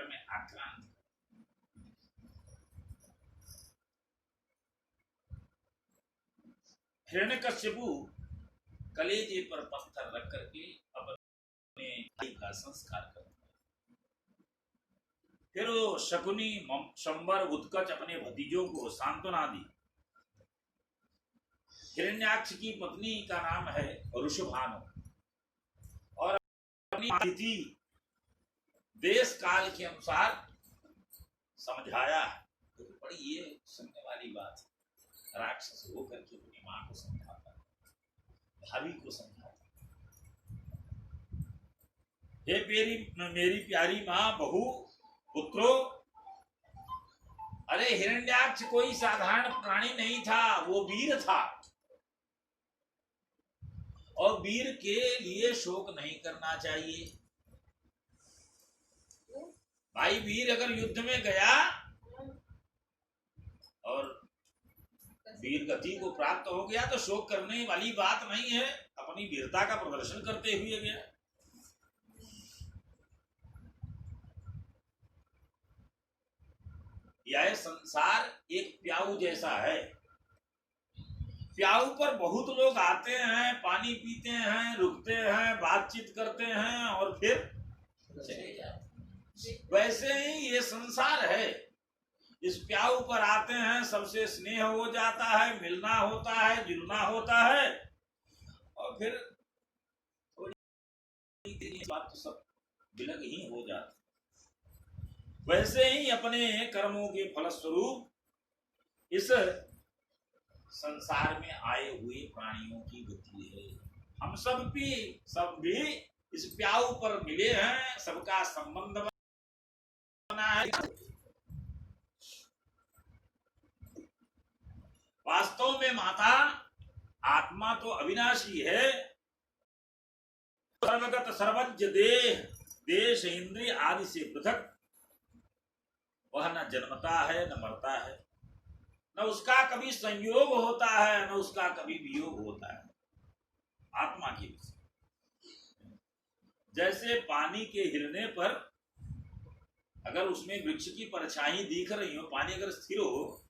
में आक्रांत, हिरण्यकश्यप कलेजे पर पत्थर रख करके अपने भाई का संस्कार करता है। फिर वो शकुनी, शंबर, उत्कच अपने भतीजों को सांत्वना दी। हिरण्याक्ष की पत्नी का नाम है ऋषभानु, और अपनी अतिथि देश काल के अनुसार समझाया। तो बड़ी ये सुनने वाली बात है, राक्षस होकर के अपनी मां को समझाता, भाभी को समझाता, हे मेरी प्यारी मां, बहू, पुत्रो। अरे हिरण्याक्ष कोई साधारण प्राणी नहीं था, वो वीर था, और वीर के लिए शोक नहीं करना चाहिए। भाई वीर अगर युद्ध में गया और वीर गति को प्राप्त हो गया तो शोक करने वाली बात नहीं है, अपनी वीरता का प्रदर्शन करते हुए गया। यह संसार एक प्याऊ जैसा है। प्याऊ पर बहुत लोग आते हैं, पानी पीते हैं, रुकते हैं, बातचीत करते हैं और फिर चले जाते। वैसे ही ये संसार है। इस प्याऊ पर आते हैं, सबसे स्नेह हो जाता है, मिलना होता है, जुलना होता है, और फिर थोड़ी बात तो सब विलग ही हो जाता। वैसे ही अपने कर्मों के फलस्वरूप इस संसार में आए हुए प्राणियों की गति है। हम सब भी इस प्याऊ पर मिले हैं, सबका संबंध बना है। वास्तव में माता आत्मा तो अविनाशी है, सर्वगत सर्वज्ञ देह देश इंद्रिय आदि से पृथक। वह न जन्मता है न मरता है, न उसका कभी संयोग होता है, न उसका कभी वियोग होता है। आत्मा की जैसे पानी के हिलने पर अगर उसमें वृक्ष की परछाई दिख रही हो, पानी अगर स्थिर हो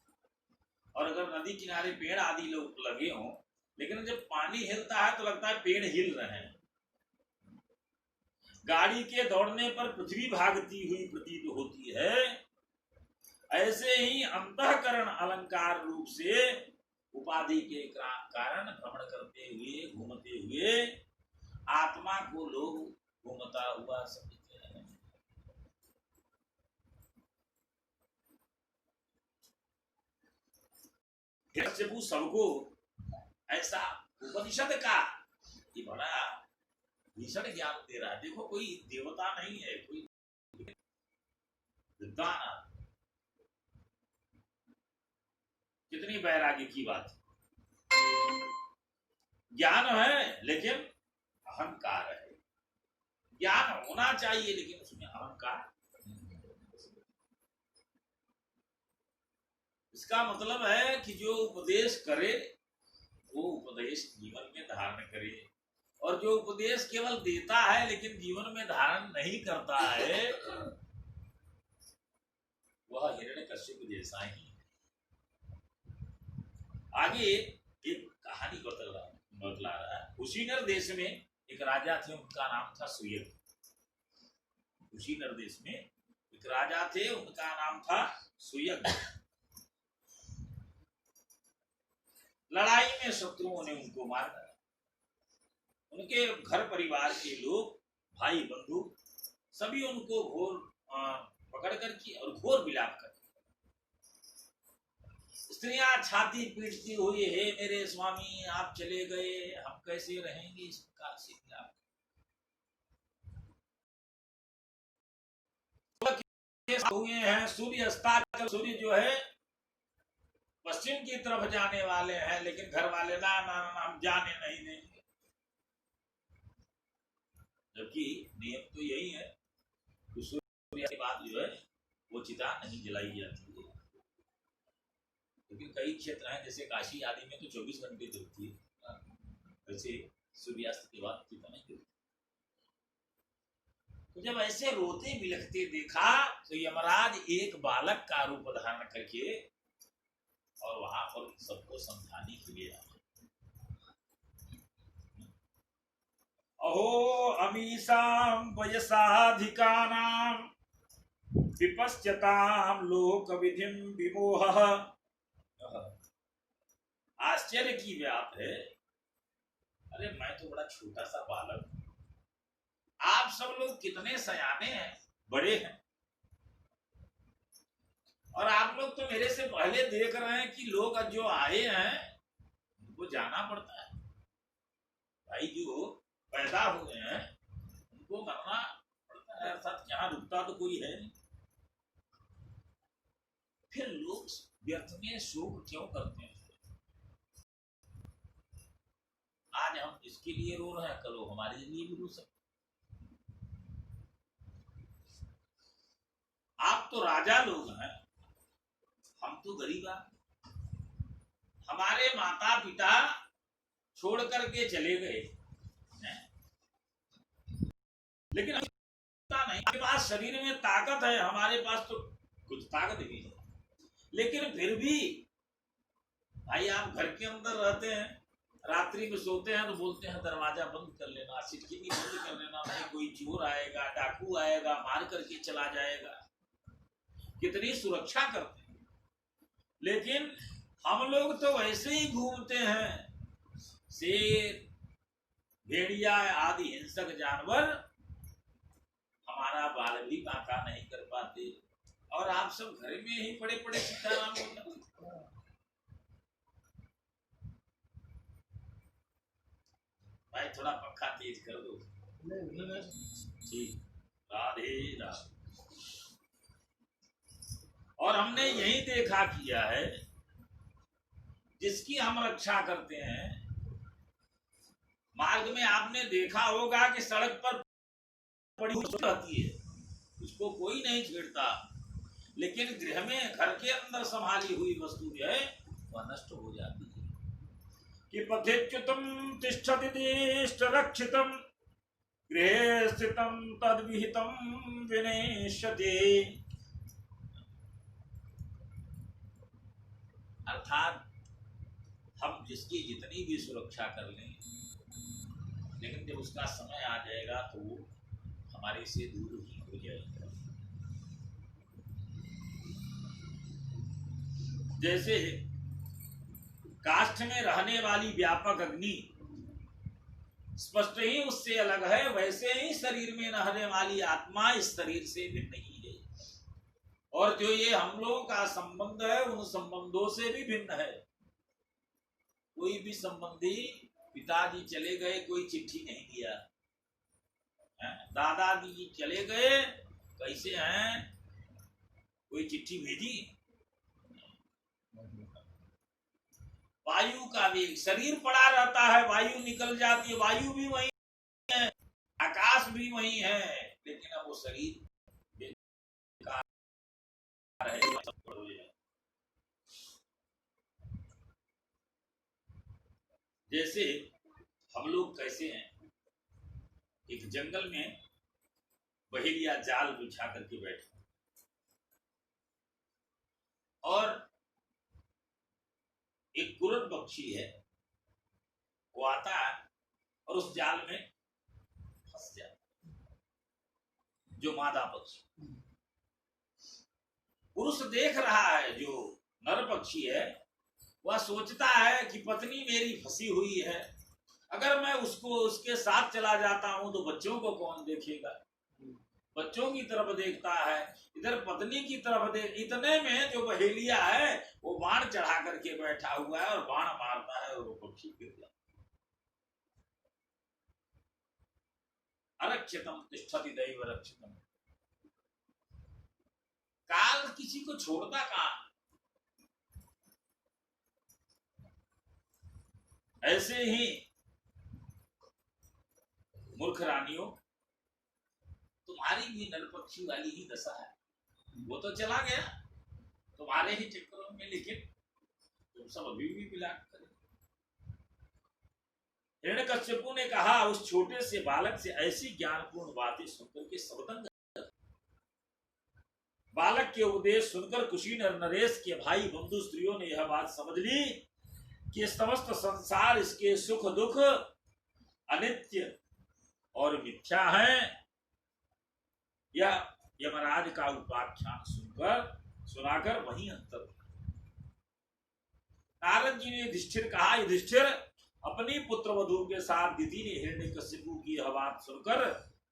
और अगर नदी किनारे पेड़ आदि लोग लगे हों, लेकिन जब पानी हिलता है तो लगता है पेड़ हिल रहे हैं। गाड़ी के दौड़ने पर पृथ्वी भागती हुई प्रतीत होती है। ऐसे ही अंतःकरण अलंकार रूप से उपाधि के कारण भ्रमण करते हुए, घूमते हुए आत्मा को लोग घूमता हुआ समझते हैं। सबको ऐसा उपनिषद का कि बड़ा भीषण ज्ञान दे रहा है। देखो कोई देवता नहीं है, कोई विद्वान, कितनी वैराग्य की बात। ज्ञान है लेकिन अहंकार है। ज्ञान होना चाहिए लेकिन उसमें अहंकार। इसका मतलब है कि जो उपदेश करे वो उपदेश जीवन में धारण करे, और जो उपदेश केवल देता है लेकिन जीवन में धारण नहीं करता है वह हिरण्यकश्यप जैसा ही। आगे एक कहानी बतला रहा है। कुशीनर देश में एक राजा थे, उनका नाम था सुयग। कुशीनर देश में एक राजा थे, उनका नाम था सुयग। लड़ाई में शत्रुओं ने उनको मार डाला। उनके घर परिवार के लोग, भाई बंधु सभी उनको घोर पकड़ करके और घोर विलाप कर, स्त्रियां छाती पीटती हुई, हे मेरे स्वामी आप चले गए, हम कैसे रहेंगे, इस प्रकार से विलाप। हुए हैं, सूर्य अस्ताचल, सूर्य जो है पश्चिम की तरफ जाने वाले हैं, लेकिन घर वाले ना ना ना हम जाने नहीं देंगे, जबकि नियम तो यही है कि सूर्य के बाद जो है वो चिता नहीं जलाई जाती है। लेकिन कई क्षेत्र हैं जैसे काशी आदि में तो 24 घंटे जलती है, वैसे सूर्यास्त के बाद चिता नहीं जलती। तो जब ऐसे रोते बिलखते देखा तो यमराज एक बालक का रूप धारण करके और वहां पर सबको समझाने के लिए आए। अहो अमीशाम वयसाधिकानां विपश्यतां लोक विधिं विमोहः। आश्चर्य की बात है, अरे मैं तो बड़ा छोटा सा बालक, आप सब लोग कितने सयाने हैं, बड़े हैं, और आप लोग तो मेरे से पहले देख रहे हैं कि लोग जो आए हैं उनको जाना पड़ता है। भाई जो पैदा हुए हैं उनको मरना पड़ता है, अर्थात यहाँ रुकता तो कोई है नहीं। फिर लोग व्यर्थ में शोक क्यों करते हैं? आज हम इसके लिए रो रहे हैं, कल वो हमारे लिए भी रो सकते। आप तो राजा लोग हैं, हम तो गरीब हैं। हमारे माता पिता छोड़ करके चले गए, लेकिन नहीं, हमारे पास शरीर में ताकत है, हमारे पास तो कुछ ताकत भी है, लेकिन फिर भी भाई आप घर के अंदर रहते हैं, रात्रि में सोते हैं तो बोलते हैं दरवाजा बंद कर लेना, खिड़की बंद कर लेना, नहीं कोई चोर आएगा, डाकू आएगा, मार करके चला जाएगा। कितनी सुरक्षा करते हैं, लेकिन हम लोग तो वैसे ही घूमते हैं। शेर, भेड़िया आदि हिंसक जानवर हमारा बाल भी बांका नहीं कर पाते, और आप सब घर में ही पड़े पड़े सीताराम बोलते। भाई थोड़ा पंखा तेज कर दो। ठीक, राधे राधे। और हमने यही देखा किया है, जिसकी हम रक्षा करते हैं, मार्ग में आपने देखा होगा कि सड़क पर पड़ी रहती है, उसको कोई नहीं छेड़ता, लेकिन गृह में घर के अंदर संभाली हुई वस्तु जो है वह नष्ट हो जाती है। कि पथिच्युतम तिष्ठति तिष्ठ रक्षितम गृहे स्थितम तद्विहितम विनेष्यति। अर्थात हम जिसकी जितनी भी सुरक्षा कर लें, लेकिन जब उसका समय आ जाएगा तो वो हमारे से दूर ही हो जाएगा। जैसे काष्ठ में रहने वाली व्यापक अग्नि स्पष्ट ही उससे अलग है, वैसे ही शरीर में रहने वाली आत्मा इस शरीर से भिन्न ही है, और जो ये हम लोगों का संबंध है उन संबंधों से भी भिन्न है। कोई भी संबंधी, पिताजी चले गए कोई चिट्ठी नहीं दिया, दादाजी चले गए कैसे हैं कोई चिट्ठी भेजी। वायु का वेग, शरीर पड़ा रहता है, वायु निकल जाती है, वायु भी वही है, आकाश भी वही है, लेकिन अब वो शरीर जैसे हम लोग कैसे हैं, एक जंगल में बहेलिया जाल बिछा करके बैठे और एक कुरन पक्षी है, वो आता है और उस जाल में फंस जाता, जो मादा पक्षी। पुरुष देख रहा है, जो नर पक्षी है वह सोचता है कि पत्नी मेरी फंसी हुई है, अगर मैं उसको उसके साथ चला जाता हूं तो बच्चों को कौन देखेगा। बच्चों की तरफ देखता है, इधर पत्नी की तरफ देख। इतने में जो बहेलिया है वो बाण चढ़ा करके बैठा हुआ है और बाण मारता है और वो पक्षी गिर जाता है। अरक्षितम तिष्ठति दैव रक्षितम। काल किसी को छोड़ता कहां। ऐसे ही मूर्ख रानियों, तुम्हारी भी नरपक्षी वाली ही दशा है। वो तो चला गया तुम्हारे ही चक्करों में, लेकिन तुम सब अभी भी बिलाट करें। हिरण्यकश्यपु ने कहा, उस छोटे से बालक से ऐसी ज्ञानपूर्ण बातें सुनकर के सबदंग। बालक के उपदेश सुनकर कुशीनर नरेश के भाई बंधु स्त्रियों ने यह बात समझ ली कि समस्त संसार इसके सुख दुख अनित्य और मिथ्या है। यह यमराज का उपाख्यान सुनाकर वहीं अंतर। नारद जी ने युधिष्ठिर कहा, युधिष्ठिर, अपनी पुत्र वधू के साथ दिति ने हिरण्यकशिपु की यह बात सुनकर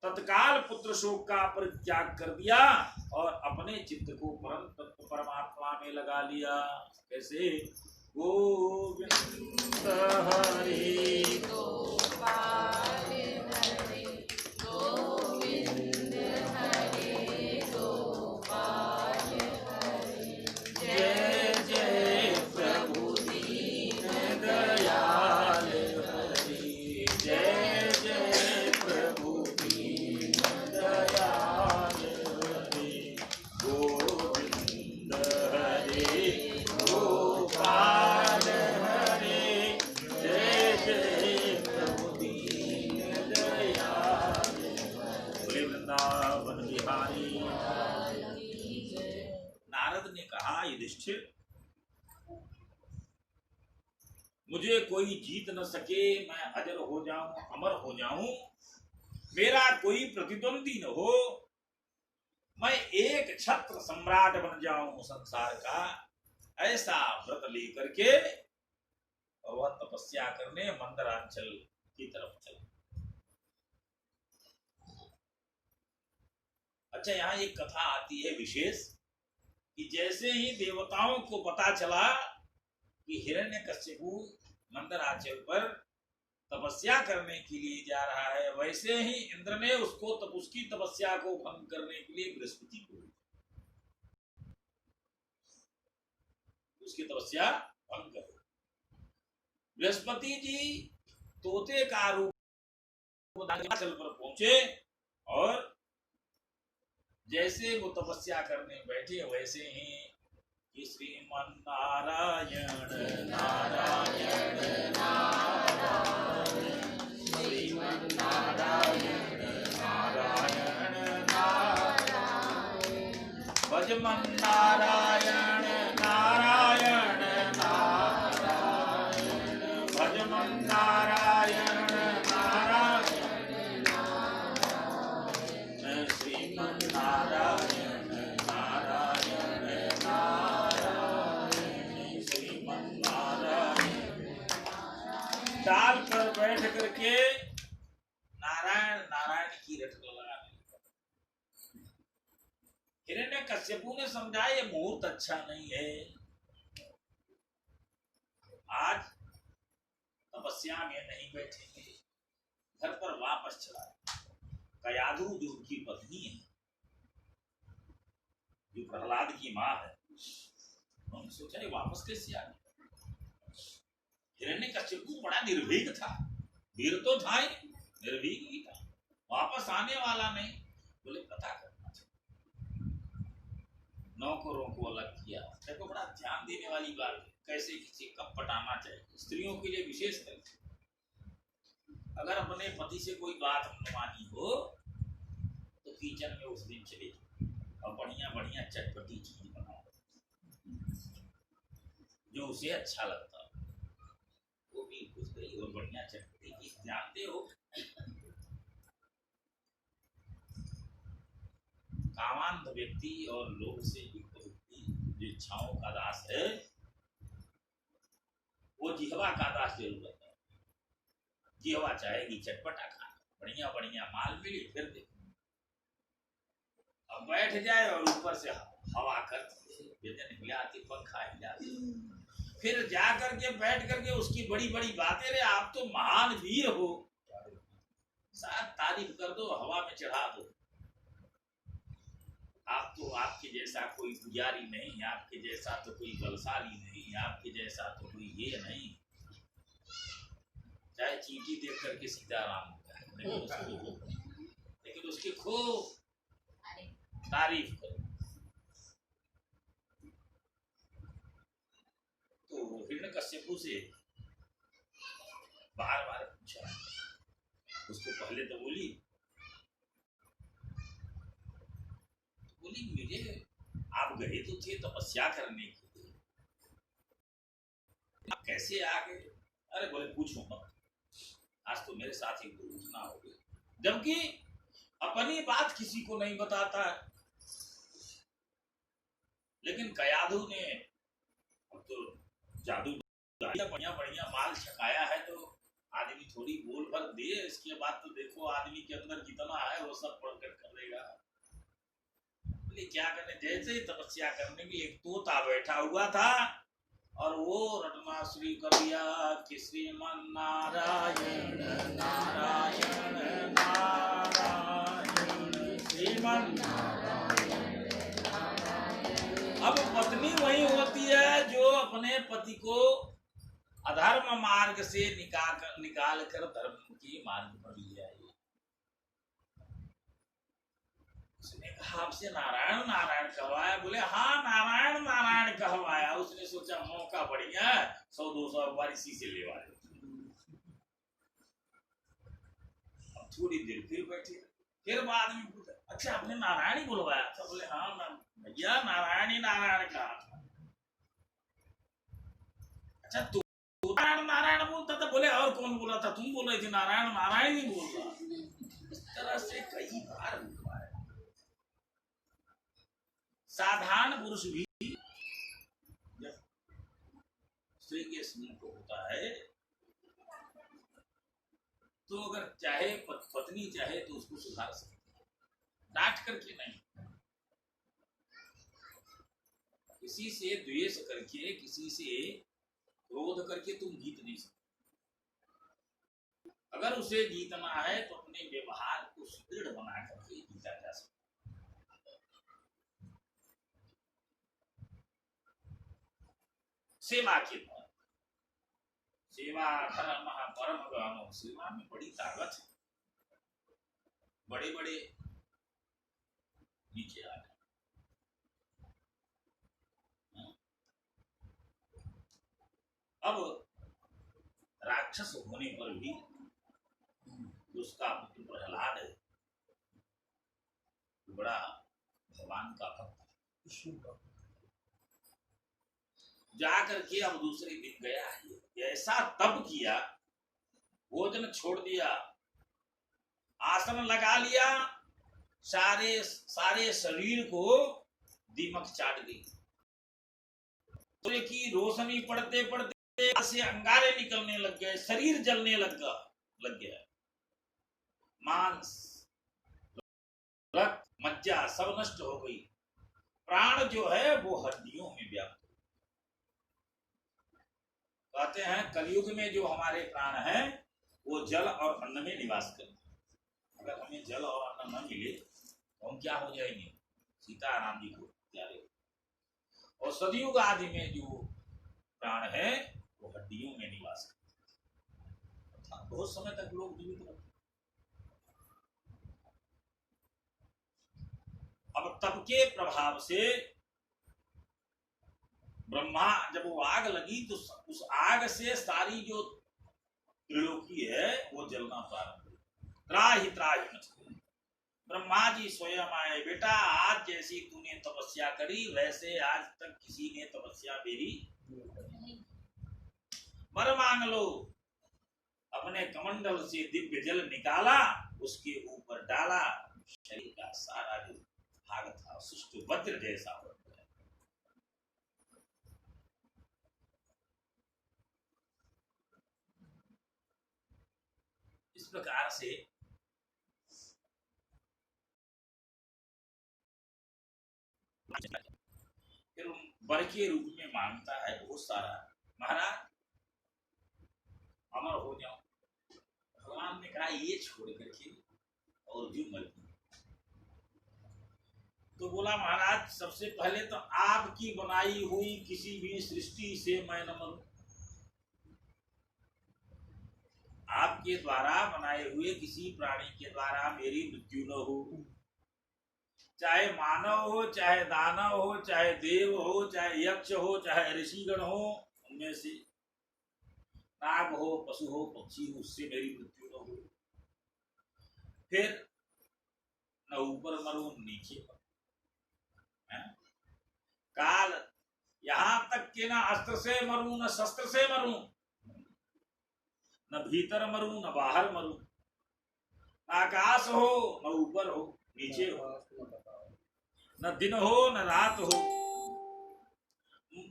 तत्काल पुत्र शोक का परित्याग कर दिया और अपने चित्त को परम तत्व परमात्मा में लगा लिया। कैसे? गोविंद हरि गोपाल हरि गोविंद हरि गोपाल हरि। जय जय प्रभु दीन दयाल हरि। जय जय प्रभु दीन दयाल हरि। गोविंद हरि गोपाल हरि। जय जय प्रभु दीन दयाल हरि। वृंदावन बिहारी। नारद ने कहा, युधिष्ठिर, मुझे कोई जीत न सके, मैं अजर हो जाऊं, अमर हो जाऊं, मेरा कोई प्रतिद्वंदी न हो, मैं एक छत्र सम्राट बन जाऊं संसार का, ऐसा व्रत लेकर के वह तपस्या करने मंदरांचल की तरफ चला। अच्छा, यहाँ एक कथा आती है विशेष कि जैसे ही देवताओं को पता चला कि हिरण्यकशिपु मंदरांचल पर तपस्या करने के लिए जा रहा है, वैसे ही इंद्र ने उसको उसकी तपस्या को भंग करने के लिए बृहस्पति को, उसकी तपस्या भंग कर। बृहस्पति जी तोते का रूप मंदरांचल पर पहुंचे और जैसे वो तपस्या करने बैठे वैसे ही श्रीमन नारायण नारायण नारायण श्रीमन नारायण नारायण नारायण भजमन नारायण नारायण नारायण भजमन नारायण नारायण नारायण श्रीमन नारायण नारायण नारायण श्रीमन नारायण। डाल पर बैठ करके नारायण नारायण की रट लगाने लगा। हिरण्यकश्यपु ने समझा ये मुहूर्त अच्छा नहीं है, आज तपस्या में नहीं बैठेंगे, घर पर वापस चला। कयाधु जो उनकी पत्नी है, जो प्रहलाद की माँ है, उन्होंने सोचा ये वापस कैसे आ गए। हिरण्यकश्यपु बड़ा निर्भीक था, वीर तो था ही, निर्भीक ही था, वापस आने वाला नहीं। बोले पता करना चाहिए। नौकरों को अलग किया। देखो बड़ा ध्यान देने वाली बात है, कैसे किसी कब पटाना चाहिए, स्त्रियों के लिए विशेष करके अगर अपने पति से कोई बात मनवानी हो तो किचन में उस दिन चले और बढ़िया बढ़िया चटपटी चीज बनाओ जो उसे अच्छा लगता, वो भी खुश गई और बढ़िया चटपटी चीज। जानते हो कामांध व्यक्ति और लोभ से युक्त व्यक्ति जो इच्छाओं का दास है वो जिहवा का दास जरूर रहता है। जिहवा चाहेगी चटपटा खाना, बढ़िया बढ़िया माल मिले, फिर देखो अब बैठ जाए और ऊपर से हवा कर हिलाती, पंखा हिलाती, फिर जा करके बैठ करके उसकी बड़ी बड़ी बातें, रे आप तो महान वीर हो, साथ तारीफ कर दो, हवा में चढ़ा दो, आप तो आपके जैसा कोई पुजारी नहीं, आपके जैसा तो कोई बलशाली नहीं, आपके जैसा तो कोई ये नहीं, चाहे चींटी देख करके सीताराम होता है, लेकिन उसकी खूब तारीफ करो। तो हिरण्यकश्यपु से बार बार पूछा, उसको पहले तो बोली मुझे आप गए तो थे तपस्या करने के लिए, आप कैसे आ गए? अरे बोले पूछो मत, आज तो मेरे साथ एक दुर्घटना हो गई। जबकि अपनी बात किसी को नहीं बताता है, लेकिन कयाधु ने तो जादू बढ़िया बढ़िया माल छकाया है तो आदमी थोड़ी बोल भर दे, इसके बाद तो देखो आदमी के अंदर कितना है वो सब पढ़कर कर लेगा। क्या करने, जैसे ही तपस्या करने के एक तोता बैठा हुआ था और वो रटना श्री कविया कि श्रीमन नारायण नारायण नारायण श्रीमन नारायण। अब पत्नी वही होती है जो अपने पति को अधर्म मार्ग से निकाल कर धर्म के मार्ग पर ले आई। उसने कहा आपसे नारायण नारायण कहवाया? बोले हाँ नारायण नारायण कहवाया। उसने सोचा मौका बढ़िया है, 100-200 बार इसी से लेवा। अब थोड़ी देर फिर बैठे, फिर बाद में पूछा अच्छा आपने नारायण ही बुलवाया था? बोले हाँ भैया नारायण ही नारायण कहा था। अच्छा तू नारायण नारायण बोलता था? बोले और कौन बोला था? तुम बोल रही थी नारायण नारायण ही बोल रहा। इस तरह से कई बार हुआ है। साधारण पुरुष भी जब स्त्री के सम्मुख होता है तो अगर चाहे पत्नी चाहे तो उसको सुधार सकती है, डांट करके नहीं। किसी से द्वेष करके, किसी से क्रोध करके तुम जीत नहीं सकते। अगर उसे जीतना है तो अपने व्यवहार को सुदृढ़ बना करके जीता जा सकता। सेवा के द्वारा, सेवा धर्म परम गहनो, सेवा में बड़ी ताकत है। बड़े बड़े नीचे आ गए। अब राक्षस होने पर भी उसका पुत्र प्रहलाद है, बड़ा भगवान का भक्त, जाकर के अब दूसरे दिन गया है, ऐसा तप किया, भोजन छोड़ दिया, आसन लगा लिया, सारे शरीर को दीमक चाट गई। सूर्य की रोशनी पड़ते पड़ते से अंगारे निकलने लग गए, शरीर जलने लग गया, मांस रक्त मज्जा सब नष्ट हो गई, प्राण जो है वो हड्डियों में व्याप्त। कहते हैं कलयुग में जो हमारे प्राण हैं वो जल और अन्न में निवास करते हैं। अगर हमें जल और अन्न न मिले तो हम क्या हो जाएंगे? सीताराम जी को प्यारे। और सतयुग आदि में जो प्राण है वो हड्डियों में निवास करते हैं। बहुत समय तक लोग जीवित रहते। अब तप के प्रभाव से ब्रह्मा जब वो आग लगी तो उस आग से सारी जो त्रिलोकी है वो वो जलना प्रारंभ हुआ। त्राहि त्राहि मच गए। ब्रह्मा जी स्वयं आए, बेटा आज जैसी तूने तपस्या करी वैसे आज तक किसी ने तपस्या मेरी वर मांग लो। अपने कमंडल से दिव्य जल निकाला, उसके ऊपर डाला, शरीर का सारा जो भाग था सुष्ट वज्र जैसा हो गया। इस प्रकार से फिर वर के रूप में मांगता है बहुत सारा, महाराज अमर हो जाओ। भगवान ने कहा ये छोड़ करके और जो मर्जी। तो बोला महाराज सबसे पहले तो आपकी बनाई हुई किसी भी सृष्टि से मैं न मरूं, आपके द्वारा बनाए हुए किसी प्राणी के द्वारा मेरी मृत्यु न हो, चाहे मानव हो, चाहे दानव हो, चाहे देव हो, चाहे यक्ष हो, चाहे ऋषिगण हो, उनमें से नाग हो, पशु हो, पक्षी हो, उससे मेरी मृत्यु न हो। फिर न ऊपर मरूं नीचे मरूं, काल यहां तक कि न अस्त्र से मरूं न शस्त्र से मरूं, न भीतर मरूं न बाहर मरूं, न आकाश हो न ऊपर हो नीचे हो, न दिन हो न रात हो,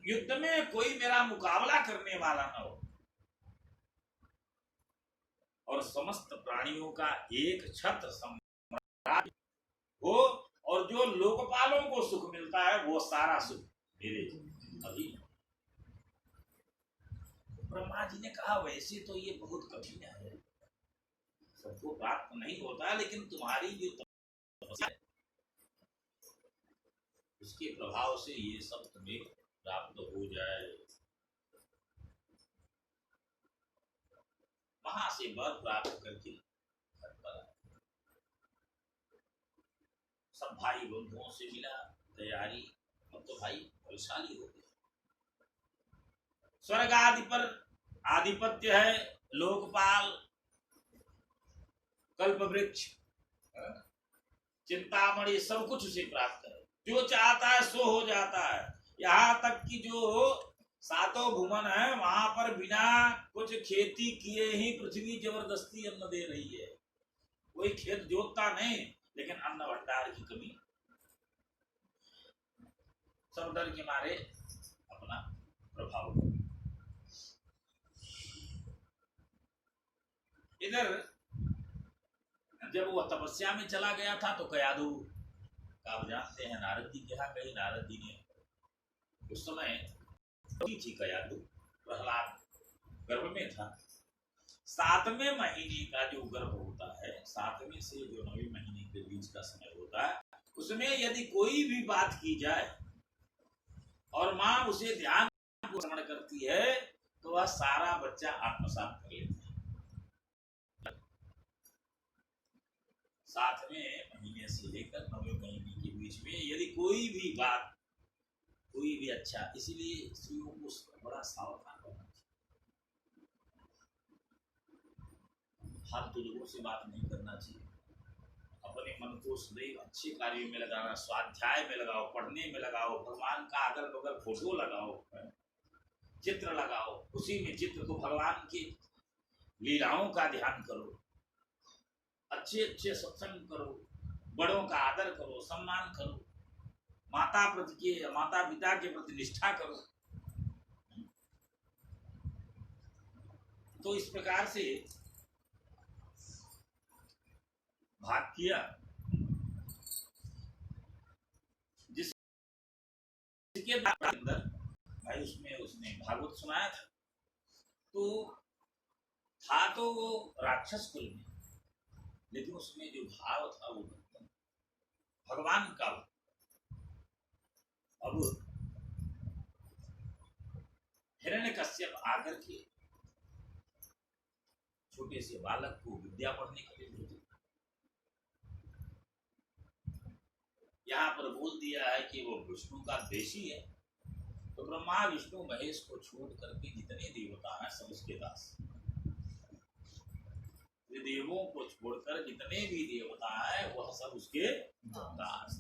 युद्ध में कोई मेरा मुकाबला करने वाला न हो, और समस्त प्राणियों का एक छत्र सम्राट हो, और जो लोकपालों को सुख मिलता है वो सारा सुख मेरे अभी। ब्रह्मा जी ने कहा वैसे तो ये बहुत कठिन है, सबको प्राप्त नहीं होता, लेकिन तुम्हारी जो तपस्या है उसके प्रभाव से ये सब तुम्हें प्राप्त हो जाए। वहां से वर प्राप्त करके सब भाई बंधुओं से मिला, तैयारी, अब तो भाई बलशाली हो गया। स्वर्ग आदि पर आधिपत्य है, लोकपाल, कल्प वृक्ष, चिंतामणि, सब कुछ उसे प्राप्त है, जो चाहता है सो हो जाता है। यहाँ तक कि जो सातों भुवन है वहां पर बिना कुछ खेती किए ही पृथ्वी जबरदस्ती अन्न दे रही है। कोई खेत जोतता नहीं, लेकिन अन्न भंडार की कमी, सब डर के मारे अपना प्रभाव। इधर जब वो तपस्या में चला गया था तो कयाधु का आप जानते हैं, नारद जी के यहाँ गई, नारद जी ने उस समय थी कयाधु, प्रहलाद गर्भ में था। 7वें महीने का जो गर्भ होता है, 7वें से जो 9वें महीने के बीच का समय होता है, उसमें यदि कोई भी बात की जाए और माँ उसे ध्यान श्रवण करती है तो वह सारा बच्चा आत्मसात कर लेता है। 7वें महीने से लेकर 9वें महीने के बीच में यदि कोई भी बात, कोई भी अच्छा, इसीलिए स्त्रियों को बड़ा सावधान रहना चाहिए, फालतू लोगों से बात नहीं करना चाहिए, अपने मन को सदैव अच्छे कार्यों में लगाना, स्वाध्याय में लगाओ, पढ़ने में लगाओ, भगवान का अगल बगल फोटो लगाओ, चित्र लगाओ, उसी में चित्र को भगवान की लीलाओं का ध्यान करो, अच्छे अच्छे सत्संग करो, बड़ों का आदर करो, सम्मान करो, माता पिता के प्रति निष्ठा करो। तो इस प्रकार से भाग किया, जिसके अंदर भाई उसने भागवत सुनाया था, तो वो राक्षस कुल में, लेकिन उसमें जो भाव था वो भगवान का। अब हिरण्यकश्यप आकर के छोटे से बालक को विद्या पढ़ने के लिए भेजे। यहाँ पर बोल दिया है कि वो विष्णु का देशी है, तो ब्रह्मा विष्णु महेश को छोड़ करके जितने देवता हैं सब उसके दास। देवों को छोड़कर जितने भी देवता है वह सब उसके दास।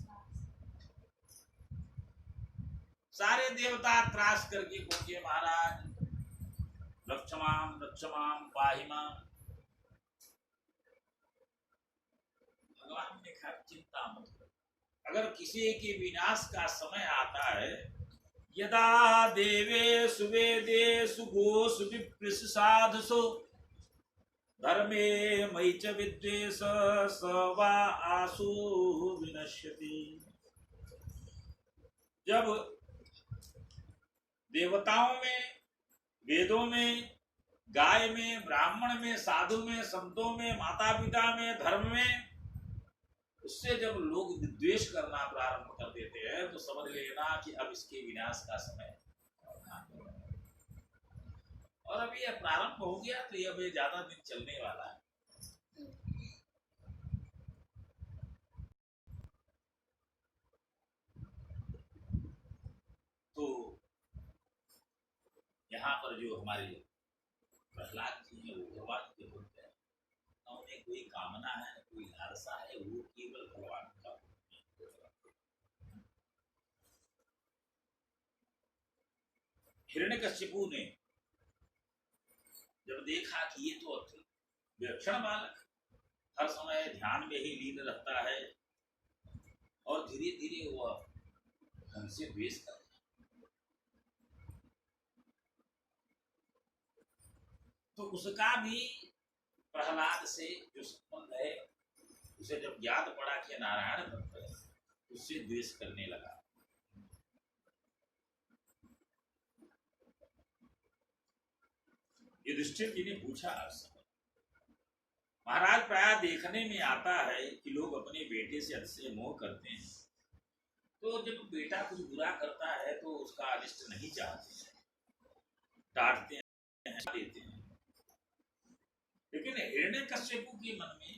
सारे देवता त्रास करके पहुंचे, महाराज रक्षमाम रक्षमाम पाहिमा। भगवान ने कहा चिंता मत करो, अगर किसी के विनाश का समय आता है, यदा देवेषु वेदेषु गोषु विप्रेषु साधुषु धर्मे मयि च विद्वेष स वा आसु विनश्यति। जब देवताओं में, वेदों में, गाय में, ब्राह्मण में, साधु में, संतों में, माता पिता में, धर्म में, उससे जब लोग विद्वेष करना प्रारंभ कर देते हैं तो समझ लेना कि अब इसके विनाश का समय। और अभी यह प्रारंभ हो गया तो अब ये ज्यादा दिन चलने वाला है। तो यहाँ पर जो हमारे प्रहलाद जी हैं वो भगवान के भक्त हैं, उन्हें कोई कामना है, कोई लालसा है, वो केवल भगवान का। हिरण्यकशिपु ने जब देखा कि ये तो विलक्षण बालक हर समय ध्यान में ही लीन रहता है और धीरे धीरे वह हमसे द्वेष करता है, तो उसका भी प्रहलाद से जो संबंध है उसे जब याद पड़ा कि नारायण भक्त है, उससे द्वेष करने लगा। युधिष्ठिर जी ने पूछा, महाराज प्राय देखने में आता है कि लोग अपने बेटे से अतिशय मोह करते हैं, तो जब बेटा कुछ बुरा करता है तो उसका अनिष्ट नहीं चाहते, डांटते हैं, देते हैं। लेकिन हिरण्यकश्यपु के मन में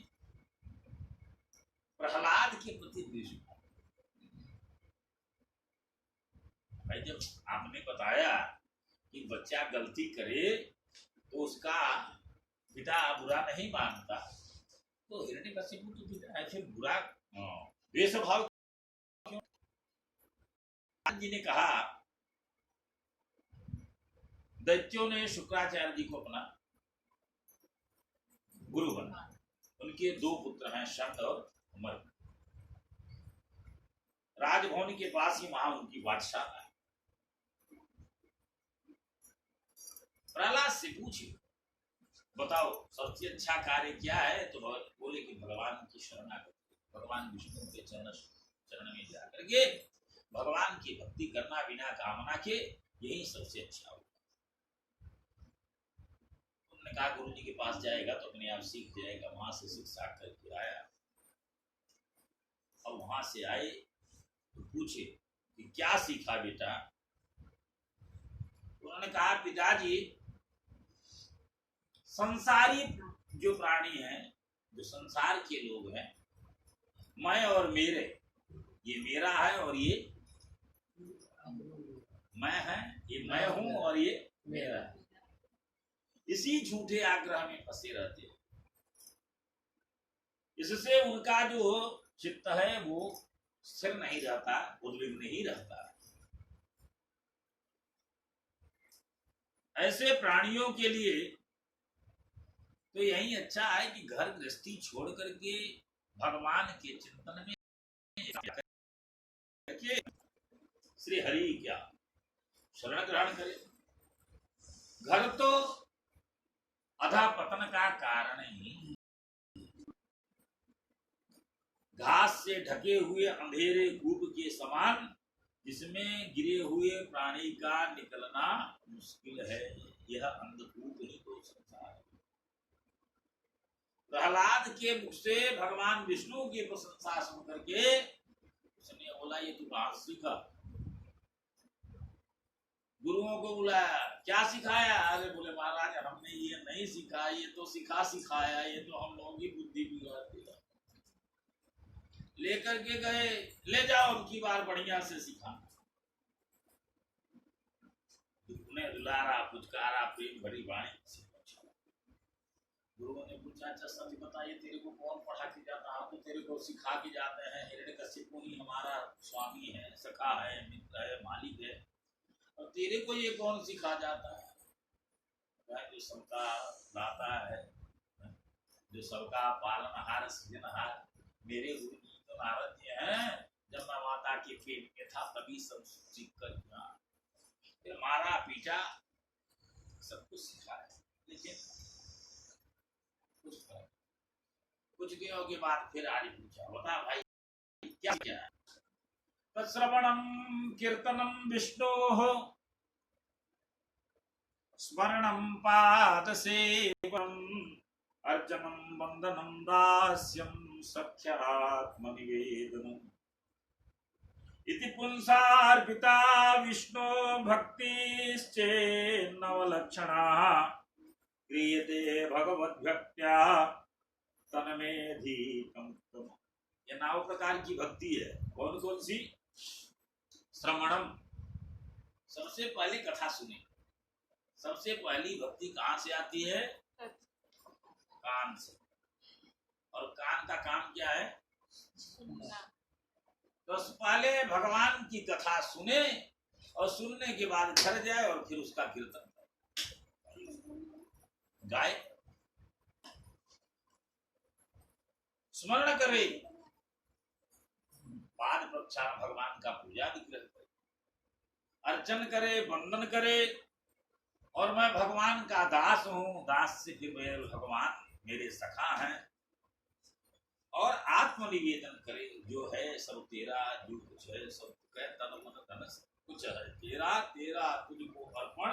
प्रहलाद के प्रति द्वेष। भाई जब आपने बताया कि बच्चा गलती करे तो उसका पिता बुरा नहीं मानता, तो हिरण्यकशिपु के पिता ऐसे बुरा द्वेषभाव क्यों? जी ने कहा, दैत्यों ने शुक्राचार्य जी को अपना गुरु बना, उनके दो पुत्र हैं शंड और मर्ग। राजभवन के पास ही वहां उनकी बादशाह है। प्रहलाद से पूछे, बताओ सबसे अच्छा कार्य क्या है? तो बोले कि भगवान की शरणागति, भगवान विष्णु के चरण में जाकर के भगवान की भक्ति करना बिना कामना के, यही सबसे अच्छा होगा। उन्होंने कहा गुरु जी के पास जाएगा तो अपने आप सीख जाएगा। वहां से शिक्षा करके आया और वहां से आए तो पूछे कि क्या सीखा बेटा? उन्होंने कहा पिताजी, संसारी जो प्राणी हैं, जो संसार के लोग हैं, मैं और मेरे, ये मेरा है और ये मैं है, ये मैं हूं और ये मेरा है, इसी झूठे आग्रह में फंसे रहते हैं। इससे उनका जो चित्त है वो स्थिर नहीं रहता, उद्विग्न नहीं रहता। ऐसे प्राणियों के लिए तो यही अच्छा है कि घर गृहस्थी छोड़ करके भगवान के चिंतन में श्री हरि क्या शरण ग्रहण करे। घर तो अधा पतन का कारण ही, घास से ढके हुए अंधेरे कूप के समान जिसमें गिरे हुए प्राणी का निकलना मुश्किल है, यह अंधकूप ही तो संसार है। प्रहलाद के मुख से भगवान विष्णु की प्रशंसा सुन करके उसने बोला, ये तू कहां सीखा? गुरुओं को बुलाया, क्या सिखाया? अरे बोले महाराज हमने ये नहीं सीखा, ये तो सिखाया, ये तो हम लोगों की बुद्धि बिगाड़ दिया। लेकर के गए, ले जाओ अब की बार बढ़िया से सिखा। उन्हें दुलारा, पुचकारा, प्रेम भरी वाणी से पूछा। गुरुओं ने पूछा, अच्छा सच बताइए तेरे को कौन पढ़ा के जाता है? तो तेरे को सिखा के जाते हैं, हिरण्यकशिपु ही हमारा स्वामी है, सखा है, मित्र है, मालिक है, और तेरे को ये कौन सिखा जाता है? जो सबका दाता है, जो सबका पालनहार सृजनहार, मेरे गुरु जी तो नारद जी हैं। जब मैं माता के पेट में था तभी सब सीख कर फिर मारा पीटा, सब कुछ सिखाया, लेकिन कुछ दिनों के बाद फिर आगे पूछा, बता भाई क्या क्या है? श्रवणम कीर्तनम विष्णोः, स्मरणम पाद सेवनम, अर्चनम वंदनम दास्यम, सख्यात्मनिवेदनम, इति पुंसार्पिता विष्णो भक्तिश्चेन्नवलक्षणा, क्रियते भगवद्भक्त्या तन्मेधीतम। ये 9 प्रकार की भक्ति है। कौन कौन सी? श्रवणम, सबसे पहले कथा सुने। सबसे पहली भक्ति कहाँ से आती है? कान से। और कान का काम क्या है? तो पहले भगवान की कथा सुने, और सुनने के बाद घर जाए और फिर उसका कीर्तन गाए, स्मरण करे, पाद प्रक्षालन, भगवान का पूजा विग्रह करे, अर्चन करे, वंदन करे, और मैं भगवान का दास हूँ, दास से फिर मेरे भगवान मेरे सखा हैं, और आत्मनिवेदन करे, जो है सब तेरा, जो कुछ है सब तन मन धन कुछ है तेरा, तेरा तुझको अर्पण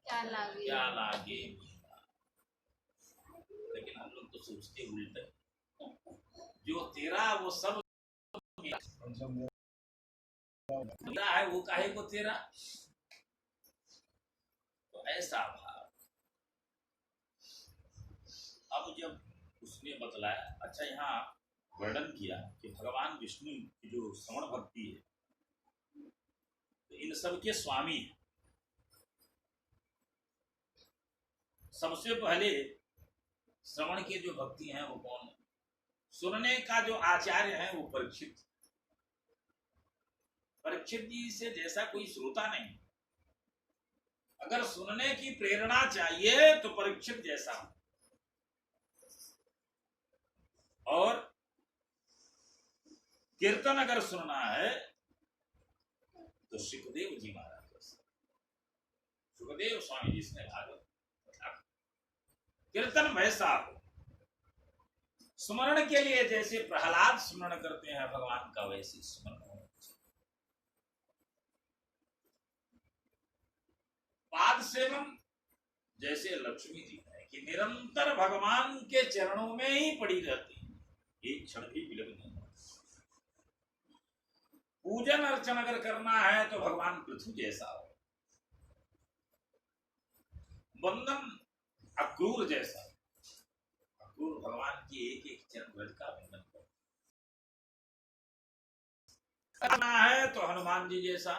क्या लागे। लेकिन हम लोग तो सोचते उल्टे, जो तेरा वो सब मेरा है, वो काहे को तेरा? तो ऐसा भाव। अब जब उसने बतलाया, अच्छा यहाँ वर्णन किया कि भगवान विष्णु की जो श्रवण भक्ति है, तो इन सब के स्वामी है। सबसे पहले श्रवण के जो भक्ति हैं वो कौन है? सुनने का जो आचार्य है वो परीक्षित। परीक्षित जी से जैसा कोई श्रोता नहीं। अगर सुनने की प्रेरणा चाहिए तो परीक्षित जैसा, और कीर्तन अगर सुनना है तो सुखदेव जी महाराज, सुखदेव स्वामी जी ने भागवत कीर्तन वैसा हो। स्मरण के लिए जैसे प्रहलाद स्मरण करते हैं भगवान का, वैसे स्मरण होना चाहिए। पाद सेवन जैसे लक्ष्मी जी है कि निरंतर भगवान के चरणों में ही पड़ी रहती है, एक क्षण भी विलंब नहीं। पूजन अर्चन अगर करना है तो भगवान पृथ्वी जैसा हो, वंदन अक्रूर जैसा, अक्रूर भगवान की एक एक चरण रज का वंदन करना है तो हनुमान जी जैसा,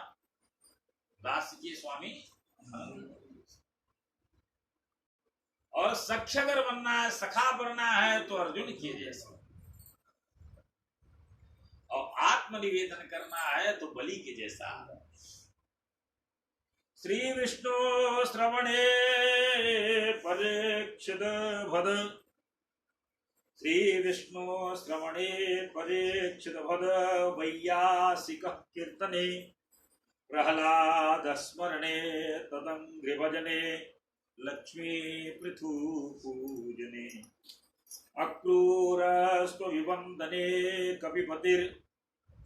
दास के स्वामी, और सख्य अगर बनना है, सखा बनना है तो अर्जुन के जैसा, और आत्मनिवेदन करना है तो बलि के जैसा। श्री विष्णु श्रवणे परीक्षित भद, श्री विष्णु श्रवणे परीक्षित भद, वैयासिक कीर्तने प्रहलाद स्मरणे, तदंघ्रि भजने लक्ष्मी पृथु पूजने, अक्रूरस्तु विवंदने कपिपतिर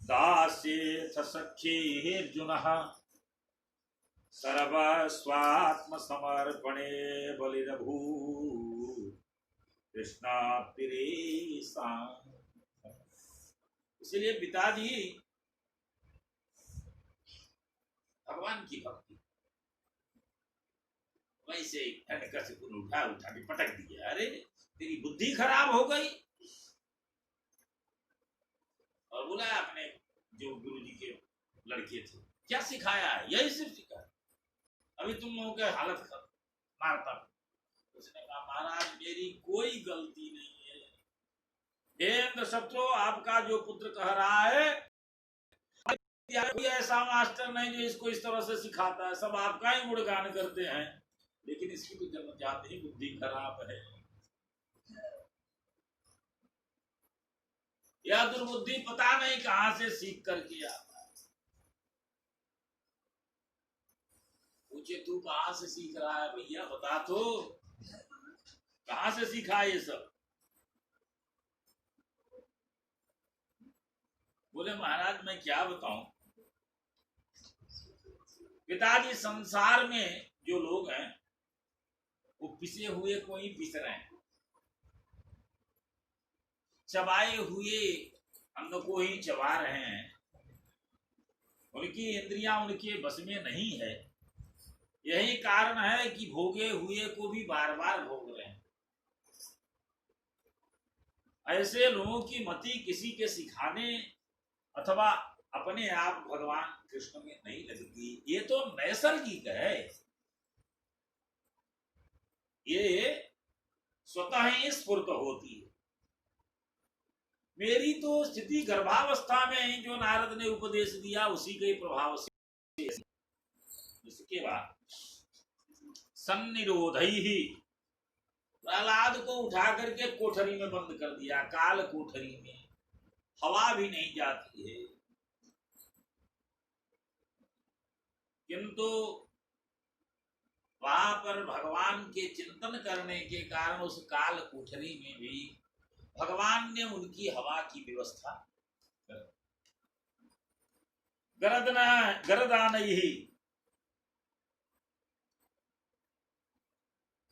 दास्ये सखीर्जुनः, सर्वस्वात्म समर्पणे बलिरभू कृष्णाप्तिरेसा। इसलिए पिताजी भगवान की भक्ति वैसे उठा उठा के पटक दिया, अरे तेरी बुद्धि खराब हो गई। और बोला अपने जो गुरुजी के लड़के थे, क्या सिखाया है? यही सिर्फ सिखाया, अभी तुम लोगों के हालत मारता। उसने कहा महाराज मेरी कोई गलती नहीं है, हे इंद्रशत्रु आपका जो पुत्र कह रहा है कोई ऐसा मास्टर नहीं जो इसको इस तरह से सिखाता है, सब आपका ही गुणगान करते हैं, लेकिन इसकी तो जन्म जाते ही बुद्धि खराब है। यह दुर्बुद्धि पता नहीं कहां से सीख करके आता है। पूछे तू कहां से सीख रहा है भैया बता तो, कहां से सीखा ये सब? बोले महाराज मैं क्या बताऊं, पिताजी संसार में जो लोग हैं वो पिसे हुए को ही पिस रहे हैं, चबाए हुए अन्न को ही चबा रहे हैं, उनकी इंद्रियां उनके बस में नहीं है। यही कारण है कि भोगे हुए को भी बार बार भोग रहे हैं। ऐसे लोगों की मति किसी के सिखाने अथवा अपने आप भगवान कृष्ण में नहीं लगती, ये तो नैसर्गिक है, ये स्वतः ही स्फुर्त होती है। मेरी तो स्थिति गर्भावस्था में ही जो नारद ने उपदेश दिया उसी के प्रभाव से, इसके बाद सन्निरोध ही प्रहलाद को उठा करके कोठरी में बंद कर दिया, काल कोठरी में, हवा भी नहीं जाती है। किंतु वहां पर भगवान के चिंतन करने के कारण उस काल कोठरी में भी भगवान ने उनकी हवा की व्यवस्था कर, गरदान ही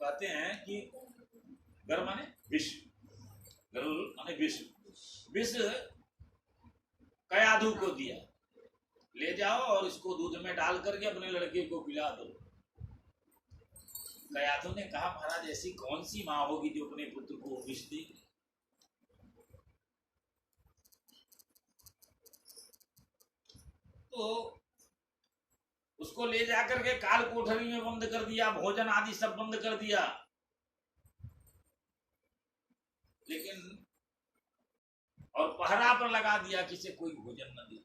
कहते हैं कि गर माने विष, गरुड़ माने विष, विष कयाधु को दिया, ले जाओ और इसको दूध में डाल करके अपने लड़के को पिला दो। कयाधु ने कहा महाराज ऐसी कौन सी माँ होगी जो अपने पुत्र को विष देगी? तो उसको ले जाकर के काल कोठरी में बंद कर दिया, भोजन आदि सब बंद कर दिया, लेकिन और पहरा पर लगा दिया किसी कोई भोजन न दे।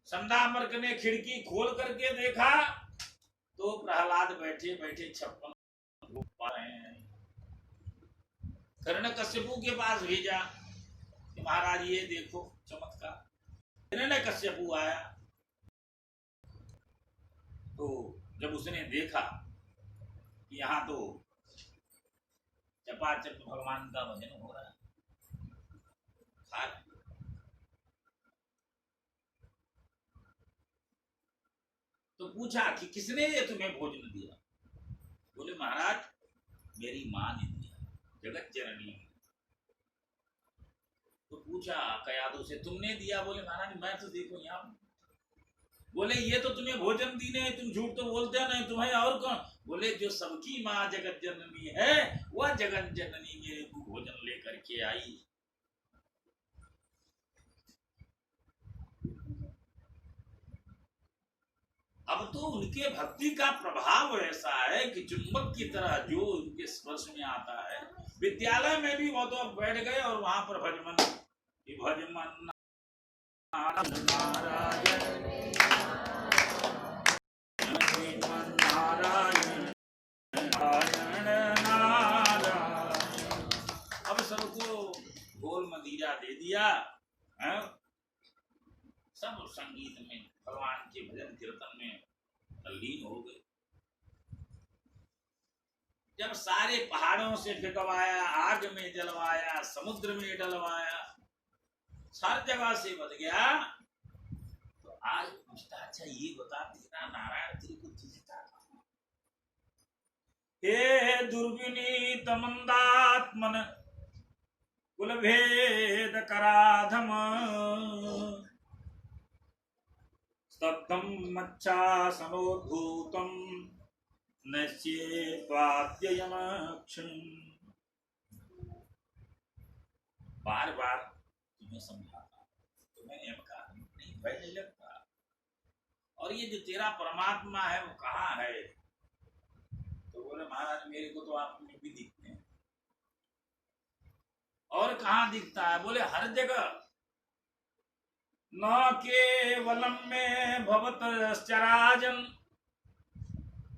संदामर्क ने खिड़की खोल करके देखा तो प्रहलाद बैठे बैठे 56 भोग पा रहे हैं। हिरण्यकश्यपु के पास भेजा कि महाराज ये देखो चमत्कार। हिरण्यकश्यपु आया तो जब उसने देखा कि यहाँ तो चपाचप भगवान का भजन हो रहा है, तो पूछा कि किसने ये तुम्हें भोजन दिया? बोले महाराज मेरी माँ ने दिया, जगत जननी। तो पूछा कयाधु से तुमने दिया? बोले महाराज मैं तो देखो यहाँ। बोले ये तो तुम्हें भोजन दी नहीं, तुम झूठ तो बोलते नहीं, तुम्हें और कौन? बोले जो सबकी माँ जगत जननी है वह जगत जननी मेरे को भोजन लेकर के आई। अब तो उनके भक्ति का प्रभाव ऐसा है कि चुंबक की तरह जो उनके स्पर्श में आता है। विद्यालय में भी वो तो बैठ गए और वहां पर भजमन अब सबको घोल मदिरा दे दिया है? सब संगीत में भगवान के भजन कीर्तन में तल्लीन हो गए। जब सारे पहाड़ों से फेंकवाया, आग में जलवाया, समुद्र में डलवाया, हर जगह से बच गया, तो आज पूछता अच्छा ये बता तेरा नारायण तेरे को दिखता था? हे दुर्विनीत मंदात्मन कुल भेद कराधम स्तब्धं मच्छासनोद्भूतं नश्येत्वाद्ययमक्षम्। बार बार तुम्हें समझाता, तुम्हें नियम का नहीं भय नहीं लगता? और ये जो तेरा परमात्मा है वो कहाँ है? बोले महाराज मेरे को तो आप में भी दिखते हैं। और कहाँ दिखता है? बोले हर जगह। न केवलम में भवत चराजन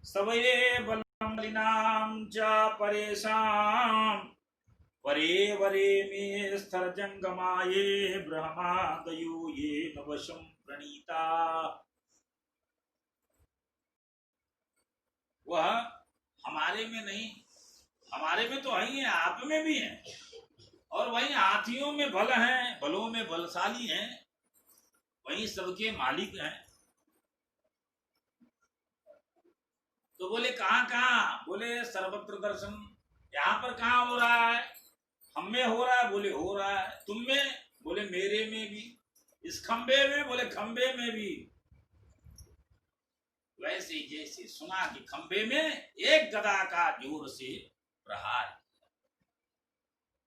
सवये बलम लिनाम च परेशान परे वरे में स्थिर जंगमाये ब्रह्मादयो ये नवशम प्रणीता। वह हमारे में नहीं, हमारे में तो है, आप में भी है। और वही हाथियों में बल हैं, बलों में बलशाली हैं, वही सबके मालिक हैं। तो बोले कहाँ कहाँ? बोले सर्वत्र दर्शन। यहाँ पर कहाँ हो रहा है? हम में हो रहा है। बोले हो रहा है। तुम में? बोले मेरे में भी। इस खंबे में? बोले खंबे में भी। वैसे जैसे सुना कि खंबे में एक गदा का जोर से प्रहार,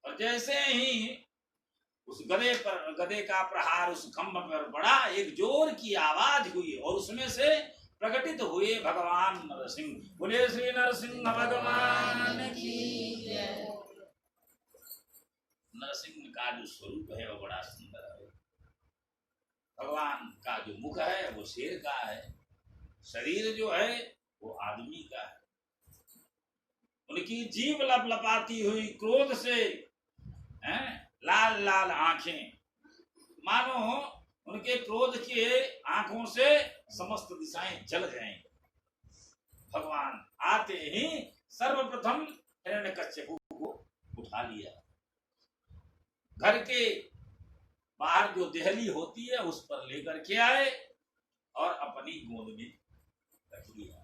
और जैसे ही उस गदे का प्रहार उस खंभ पर पड़ा, एक जोर की आवाज हुई और उसमें से प्रकटित हुए भगवान नरसिंह। बोले श्री नरसिंह भगवान की जय। नरसिंह का जो स्वरूप है वो बड़ा सुंदर है। भगवान का जो मुख है वो शेर का है, शरीर जो है वो आदमी का है। उनकी जीभ लपलपाती हुई क्रोध से हैं, लाल लाल आंखें, मानो उनके क्रोध के आंखों से समस्त दिशाएं जल जाएं। भगवान आते ही सर्वप्रथम हिरण्यकश्यप को उठा लिया, घर के बाहर जो देहली होती है उस पर लेकर के आए और अपनी गोद में रख लिया।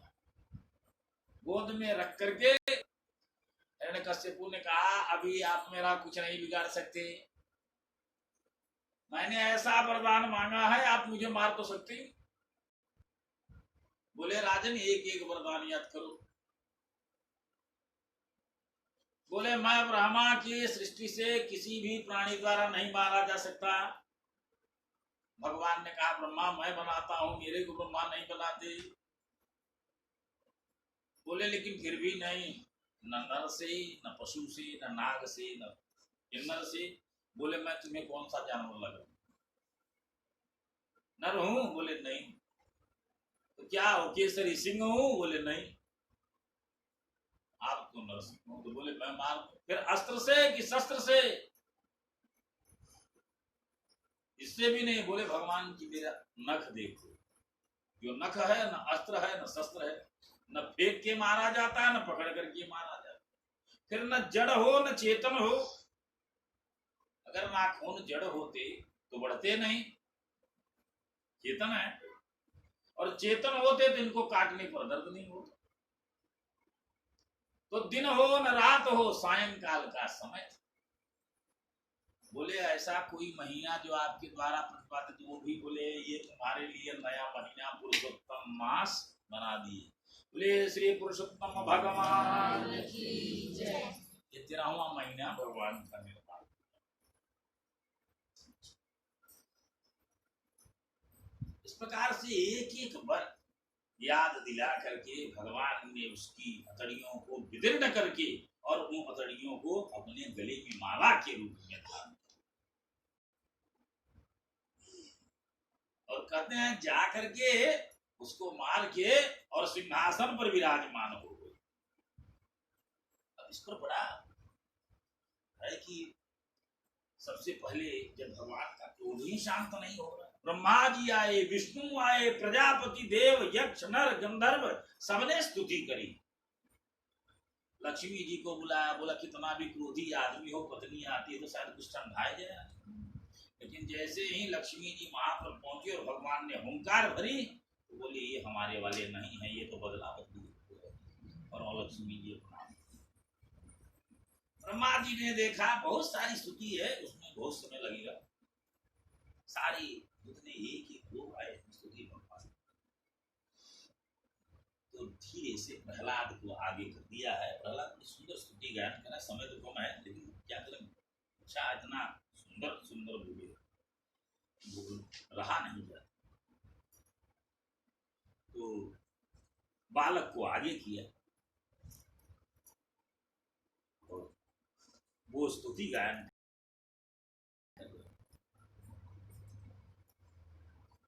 गोद में रख करके हिरण्यकश्यप ने कहा अभी आप मेरा कुछ नहीं बिगाड़ सकते, मैंने ऐसा वरदान मांगा है, आप मुझे मार तो सकते। बोले राजन एक एक वरदान याद करो। बोले मैं ब्रह्मा की सृष्टि से किसी भी प्राणी द्वारा नहीं मारा जा सकता। भगवान ने कहा ब्रह्मा मैं बनाता हूं, मेरे को ब्रह्मा नहीं बनाते। बोले लेकिन फिर भी नहीं, न नर से, न पशु से, न नाग से, न किन्नर से। बोले मैं तुम्हें कौन सा जानवर लगा? नर हूं? बोले नहीं। तो क्या हो, केसरी सिंह हूं? बोले नहीं। आप तो नरसिंह हो। तो बोले मैं मार। फिर अस्त्र से कि शस्त्र से? इससे भी नहीं। बोले भगवान की मेरा नख देखो, जो नख है न अस्त्र है न शस्त्र है, न फेंक के मारा जाता है न पकड़ करके मारा जाता है। फिर न जड़ हो न चेतन हो। अगर नाखून जड़ होते तो बढ़ते नहीं, चेतन है, और चेतन होते तो इनको काटने पर दर्द नहीं होता। तो दिन हो न रात हो, सायंकाल का समय। बोले ऐसा कोई महीना जो आपके द्वारा प्रतिपादित, वो भी बोले ये तुम्हारे लिए नया महीना पुरुषोत्तम मास बना दिए। बोले श्री पुरुषोत्तम भगवान की जय। ये 13वां महीना भगवान का निर्माण। इस प्रकार से एक एक बार याद दिला करके भगवान ने उसकी हथेलियों को विदीर्ण करके और उन हथेलियों को अपने गले की माला के रूप में धारण, और कहते हैं जा करके उसको मार के और सिंहासन पर विराजमान हो गए। अब इस पर बड़ा है कि सबसे पहले जब भगवान का क्रोध ही शांत नहीं हो रहा, ब्रह्मा जी आए, विष्णु आए, प्रजापति, देव, यक्ष, नर, गंधर्व सबने स्तुति करी। लक्ष्मी जी को बुलाया, बोला कितना भी क्रोधी आदमी हो, पत्नी आती है तो शायद कुछ ठंडाए जाए। लेकिन जैसे ही लक्ष्मी जी वहां पर पहुंचे और भगवान ने हुंकार भरी तो बोले ये हमारे वाले नहीं है, ये तो बदला बदली। और लक्ष्मी जी अपना, ब्रह्मा जी ने देखा बहुत सारी स्तुति है, उसमें बहुत समय लगेगा, सारी जितने एक एक लोग आए स्तुति भगवान, तो धीरे से प्रहलाद को आगे कर दिया है। प्रहलाद ने सुंदर स्तुति गायन करा, समय तो कम है लेकिन क्या करें, अच्छा इतना सुंदर सुंदर बोले रहा नहीं जाता। तो बालक को आगे किया, वो स्तुति गायन कर रहे हैं।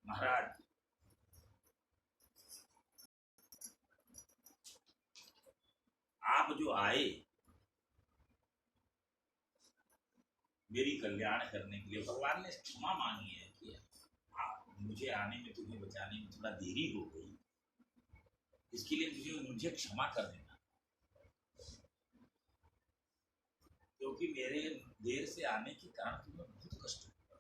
महाराज आप जो आए मेरी कल्याण करने के लिए, भगवान ने क्षमा मांगी है कि मुझे आने में, तुम्हें बचाने में थोड़ा देरी हो गई, इसके लिए मुझे क्षमा कर देना, क्योंकि मेरे देर से आने के कारण तुम्हें बहुत कष्ट हुआ।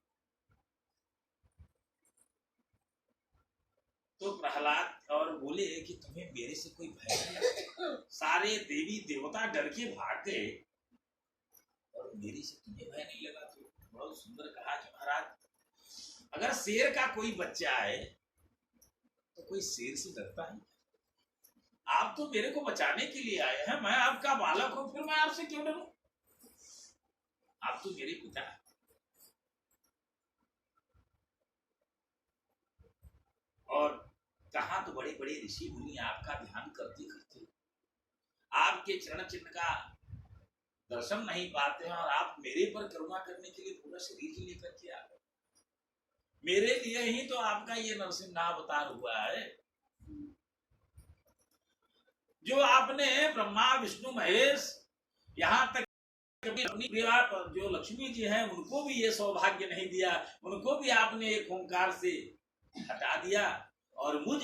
तो प्रहलाद और बोले कि तुम्हें मेरे से कोई भय नहीं, सारे देवी देवता डर के भाग गए और मेरे से तुम्हें भय नहीं लगा। तो बहुत सुंदर कहा कि महाराज, अगर शेर का कोई बच्चा है तो कोई शेर से डरता है? आप तो मेरे को बचाने के लिए आए हैं, मैं आपका बालक हूं, फिर मैं आपसे क्यों डरूं? आप तो मेरे पिता हैं। और कहा तो बड़े बड़े ऋषि मुनि आपका ध्यान करते करते आपके चरण चिन्ह का दर्शन नहीं पाते हैं, और आप मेरे पर करुणा करने के लिए पूरा शरीर ही लेकर के आ गए। मेरे लिए ही तो आपका ये नरसिंहावतार हुआ है, जो आपने ब्रह्मा विष्णु महेश यहाँ तक अपनी प्रिया जो लक्ष्मी जी हैं उनको भी ये सौभाग्य नहीं दिया, उनको भी आपने एक ओंकार से हटा दिया, और मुझ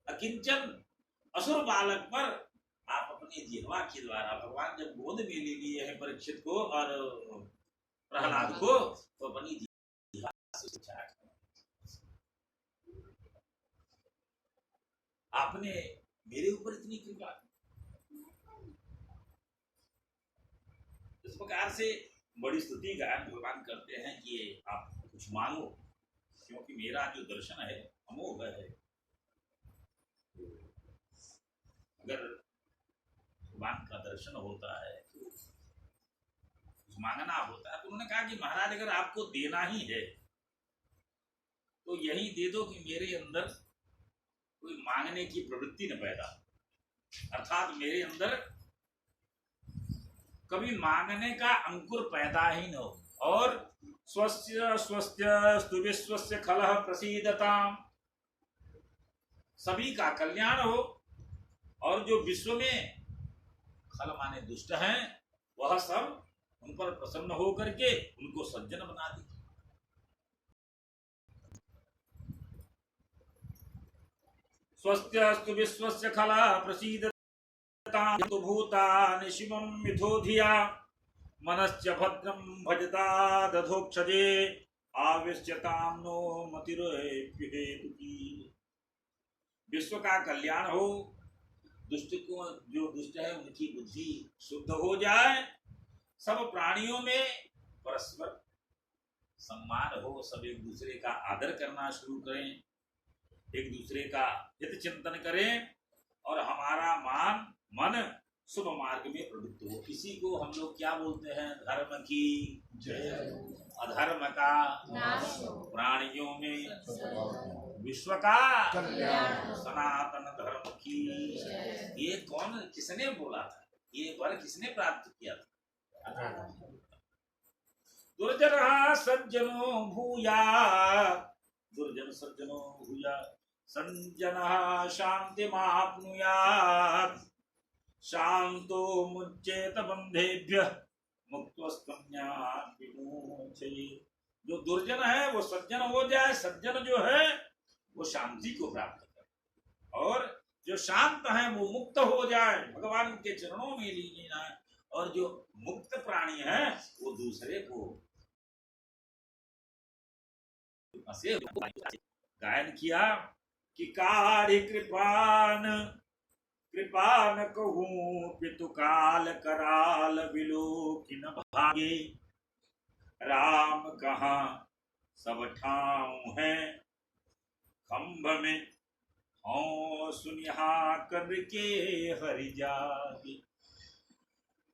अकिंचन असुर बालक पर आप अपनी जिह्वा के द्वारा, भगवान जब गोद में ले लिए हैं परीक्षित को और प्रहलाद को, तो अपनी जिह्वा से आपने मेरे ऊपर इतनी कृपा। इस प्रकार से बड़ी स्तुति गायन भगवान करते हैं कि आप कुछ मांगो, क्योंकि मेरा जो दर्शन है अमोघ है। अगर भगवान का दर्शन होता है तो कुछ मांगना होता है। तो उन्होंने कहा कि महाराज, अगर आपको देना ही है तो यही दे दो कि मेरे अंदर कोई मांगने की प्रवृत्ति न पैदा, अर्थात मेरे अंदर कभी मांगने का अंकुर पैदा ही न हो, और स्वस्य स्वस्य स्तु विश्वस्य खलः प्रसीदताम्, सभी का कल्याण हो, और जो विश्व में खल माने दुष्ट हैं वह सब उन पर प्रसन्न हो करके उनको सज्जन बना दे। स्वस्त्यस्तु विश्वस्य खलः प्रसीदताम् भूतानि शिवं मिथो धिया मनश्च भद्रं भजता दधोक्षजे आविश्यतां नो मतिरेप्युहेतुकी। विश्व का कल्याण हो, दुष्ट को, जो दुष्ट है उनकी बुद्धि शुद्ध हो जाए, सब प्राणियों में परस्पर सम्मान हो, सब एक दूसरे का आदर करना शुरू करें, एक दूसरे का हित चिंतन करें, और हमारा मन शुभ मार्ग में प्रवृत्त हो। किसी को हम लोग क्या बोलते हैं? धर्म की जय, अधर्म का नाश, प्राणियों में विश्व का कल्याण, सनातन धर्म की। ये कौन, किसने बोला था? ये वर किसने प्राप्त किया था? दुर्जन सज्जनो भूया, दुर्जन सज्जनो भूया, सज्जन शांतिमाप्नुयात्, शांतो मुच्येत बंधेभ्यः मुक्तस्तन्यात् विमोचयेत्। जो दुर्जन है वो सज्जन हो जाए, सज्जन जो है वो शांति को प्राप्त करे, और जो शांत है वो मुक्त हो जाए, भगवान के चरणों में लीन जाए, और जो मुक्त प्राणी है वो दूसरे को गायन किया कि काढ़ी कृपान कहूं पितु काल कराल विलोकिन भागे, राम कहाँ सब ठाऊं है खंभ में, हों सुनिहा करके हरि जागे।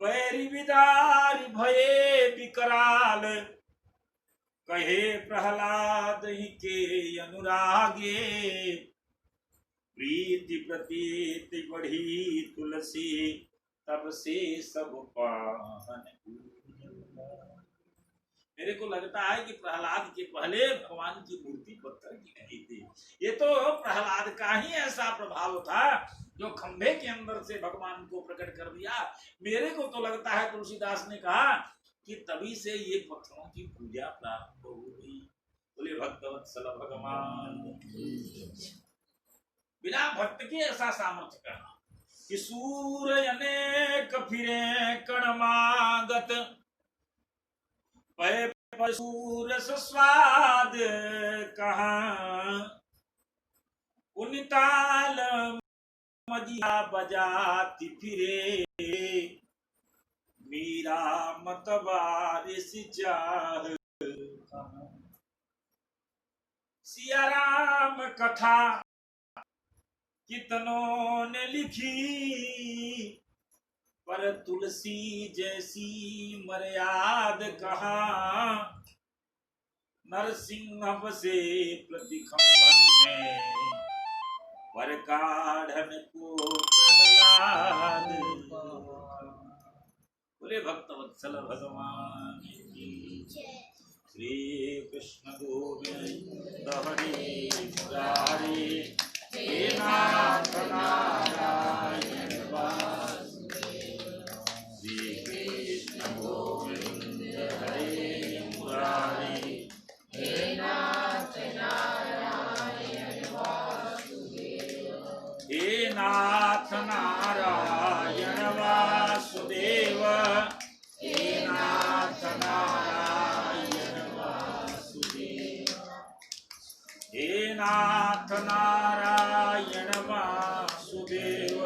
पैरी विदारी भये विकराल, कहे प्रहलाद ही के अनुरागे, प्रीति प्रतीति बढ़ी तुलसी, तब से सब पाहन। मेरे को लगता है कि प्रहलाद के पहले भगवान की मूर्ति पत्थर की नहीं थी। ये तो प्रहलाद का ही ऐसा प्रभाव था जो खंभे के अंदर से भगवान को प्रकट कर दिया। मेरे को तो लगता है तुलसीदास ने कहा कि तभी से ये पत्थरों की पूजा प्रारंभ हो गई। बोले भक्तवत्सल भगवान, बिना भक्त के ऐसा सामर्थ्य कहा कि सूर्य अनेक फिरे कणमागत, पै सूरस स्वाद कहाँ, उनिताल मजिया बजाती फिरे, मीरा मतवारिस चाह। सिया राम कथा कितनों ने लिखी, पर तुलसी जैसी मर्याद कहाँ, नरसिंह से प्रतिखंभन में, पर काढ़न को प्रहलाद। बोले भक्तवत्सल भगवान की। श्री कृष्ण गोविंद हरे मुरारी, हे नाथ नारायण वासुदेव। श्री कृष्ण गोविंद हरे मुरारी, हे नाथ नारायण वासुदेव। हे नाथ नारायण वासुदेव, हे नाथ नारायण वासुदेव। हे नाथ नारायण वासुदेव,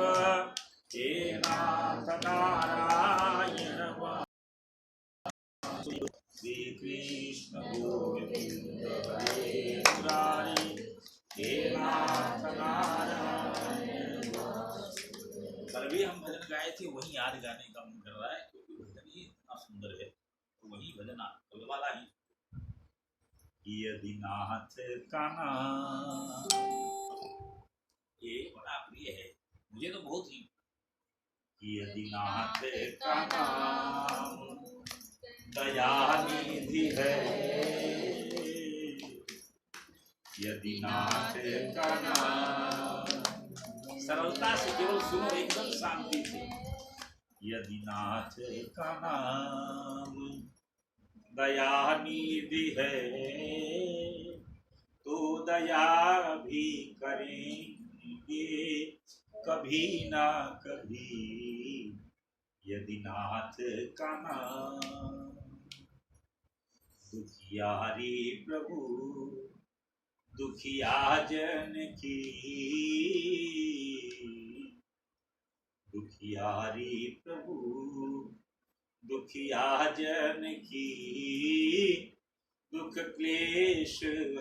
हे नाथ नारायण वासुदेव। श्री कृष्ण गोविंद हरे मुरारी, हे नाथ नारायण वासुदेव। कल भी हम भजन गाए थे, वही याद गाने का मन कर रहा है क्योंकि भजन ही इतना सुंदर है, तो वही भजन कल वाला ही। यदि नाथ का नाम, ये बड़ा प्रिय है मुझे तो बहुत ही। यदि नाथ का नाम दया निधि है, यदि नाथ का नाम, सरलता से केवल सुनो, एकदम शांति से। यदि नाथ का नाम दया निधि है, तो दया भी करेंगे कभी ना कभी। यदि नाथ का नाम, दुखियारी प्रभु दुखिया जन की, दुखियारी प्रभु दुखिया जन की, दुख क्लेश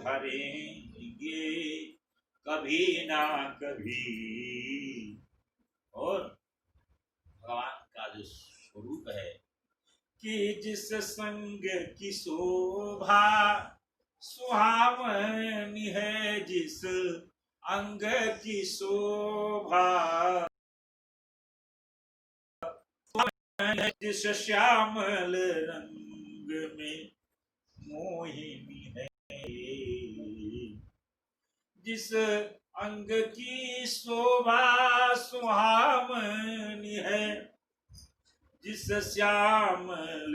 हरेंगे कभी ना कभी। और भगवान का जो स्वरूप है कि जिस संग की शोभा सुहावनी है, जिस अंग की शोभा, जिस श्यामल रंग में मोहिनी है, जिस अंग की शोभा सुहावनी है, जिस श्यामल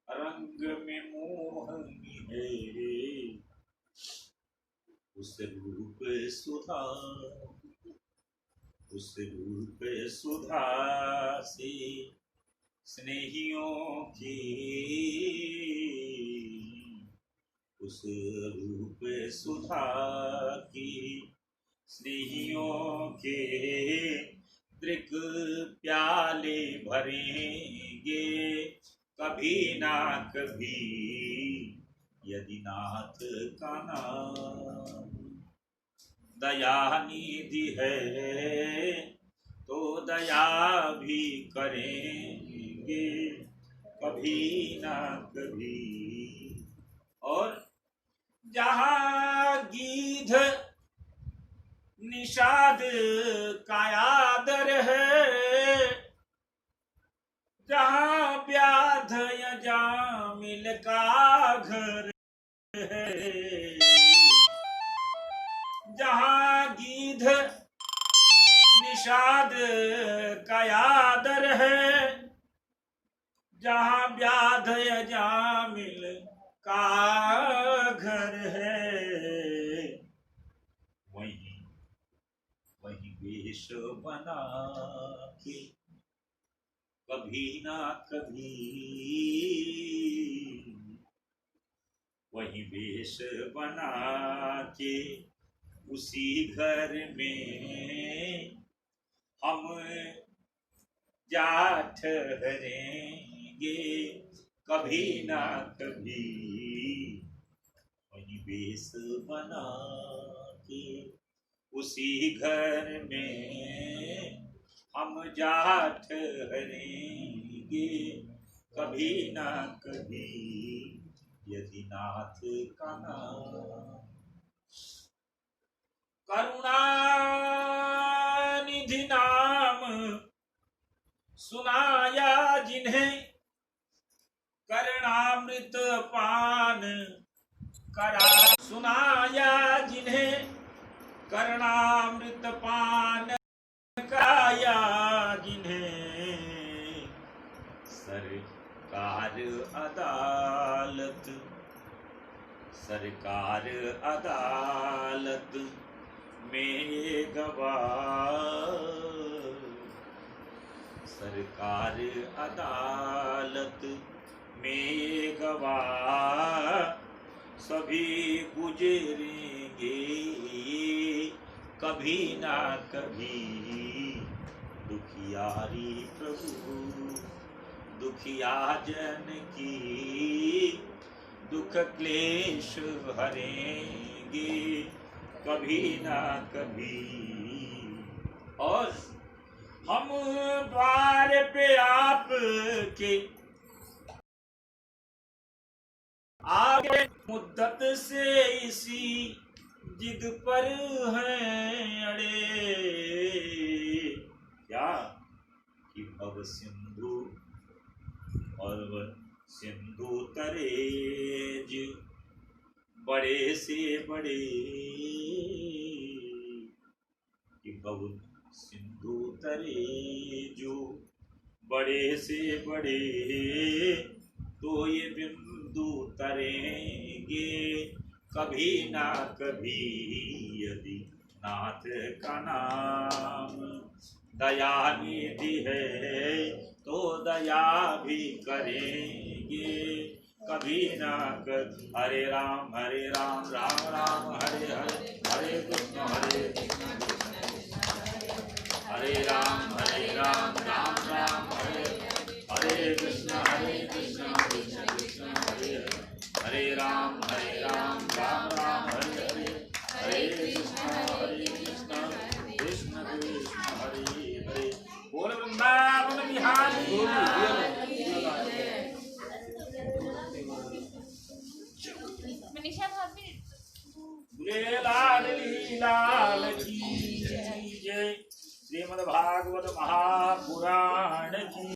रंग में मोहिनी है, उस रूप सुधा, उस रूप सुधा से स्नेहियों की, उस रूप सुधा की स्नेहियों के दृक प्याले भरेंगे कभी ना कभी। यदि नाथ का नाम दया निधि है, तो दया भी करेंगे कभी ना कभी। और जहाँ गीध निषाद का आदर है, जहाँ व्याध या का घर है, जहां गीध निषाद का आदर है, जहां व्याध अजामिल का घर है, वहीं वहीं वेश बना के कभी ना कभी, वहीं वेश बना के उसी घर में हम जा ठहरेंगे कभी ना कभी, वहीं वेश बना के उसी घर में हम जा ठहरेंगे कभी ना कभी, यदि नाथ का नाम। करुणानिधि नाम सुनाया जिन्हें, करणामृत पान करा, सुनाया जिन्हें करणामृत पान कराया जिन्हें, सरकार अदालत सरकार अदालत में गवाह, सरकार अदालत में गवाह सभी गुजरेंगे कभी ना कभी, दुखियारी प्रभु दुखिया जन की दुख क्लेश हरेंगे कभी ना कभी। और हम द्वार पे आप के आगे मुद्दत से इसी जिद पर हैं अड़े, क्या कि भव सिंधु और सिंधु तरेज बड़े से बड़े, कि भव सिंधु तरेजो बड़े से बड़े, तो ये बिंदु तरेंगे कभी ना कभी, यदि नाथ का नाम दया निधि है तो दया भी करेंगे कभी ना कभी। हरे राम राम राम हरे हरे, हरे कृष्ण हरे राम राम राम हरे हरे कृष्ण कृष्ण कृष्ण हरे हरे, हरे राम राम राम हरे हरे, हरे कृष्ण कृष्ण कृष्ण हरे हरे। बोल वृंदावन बिहारी लाडली लाल की जय। श्रीमद् भागवत महापुराण की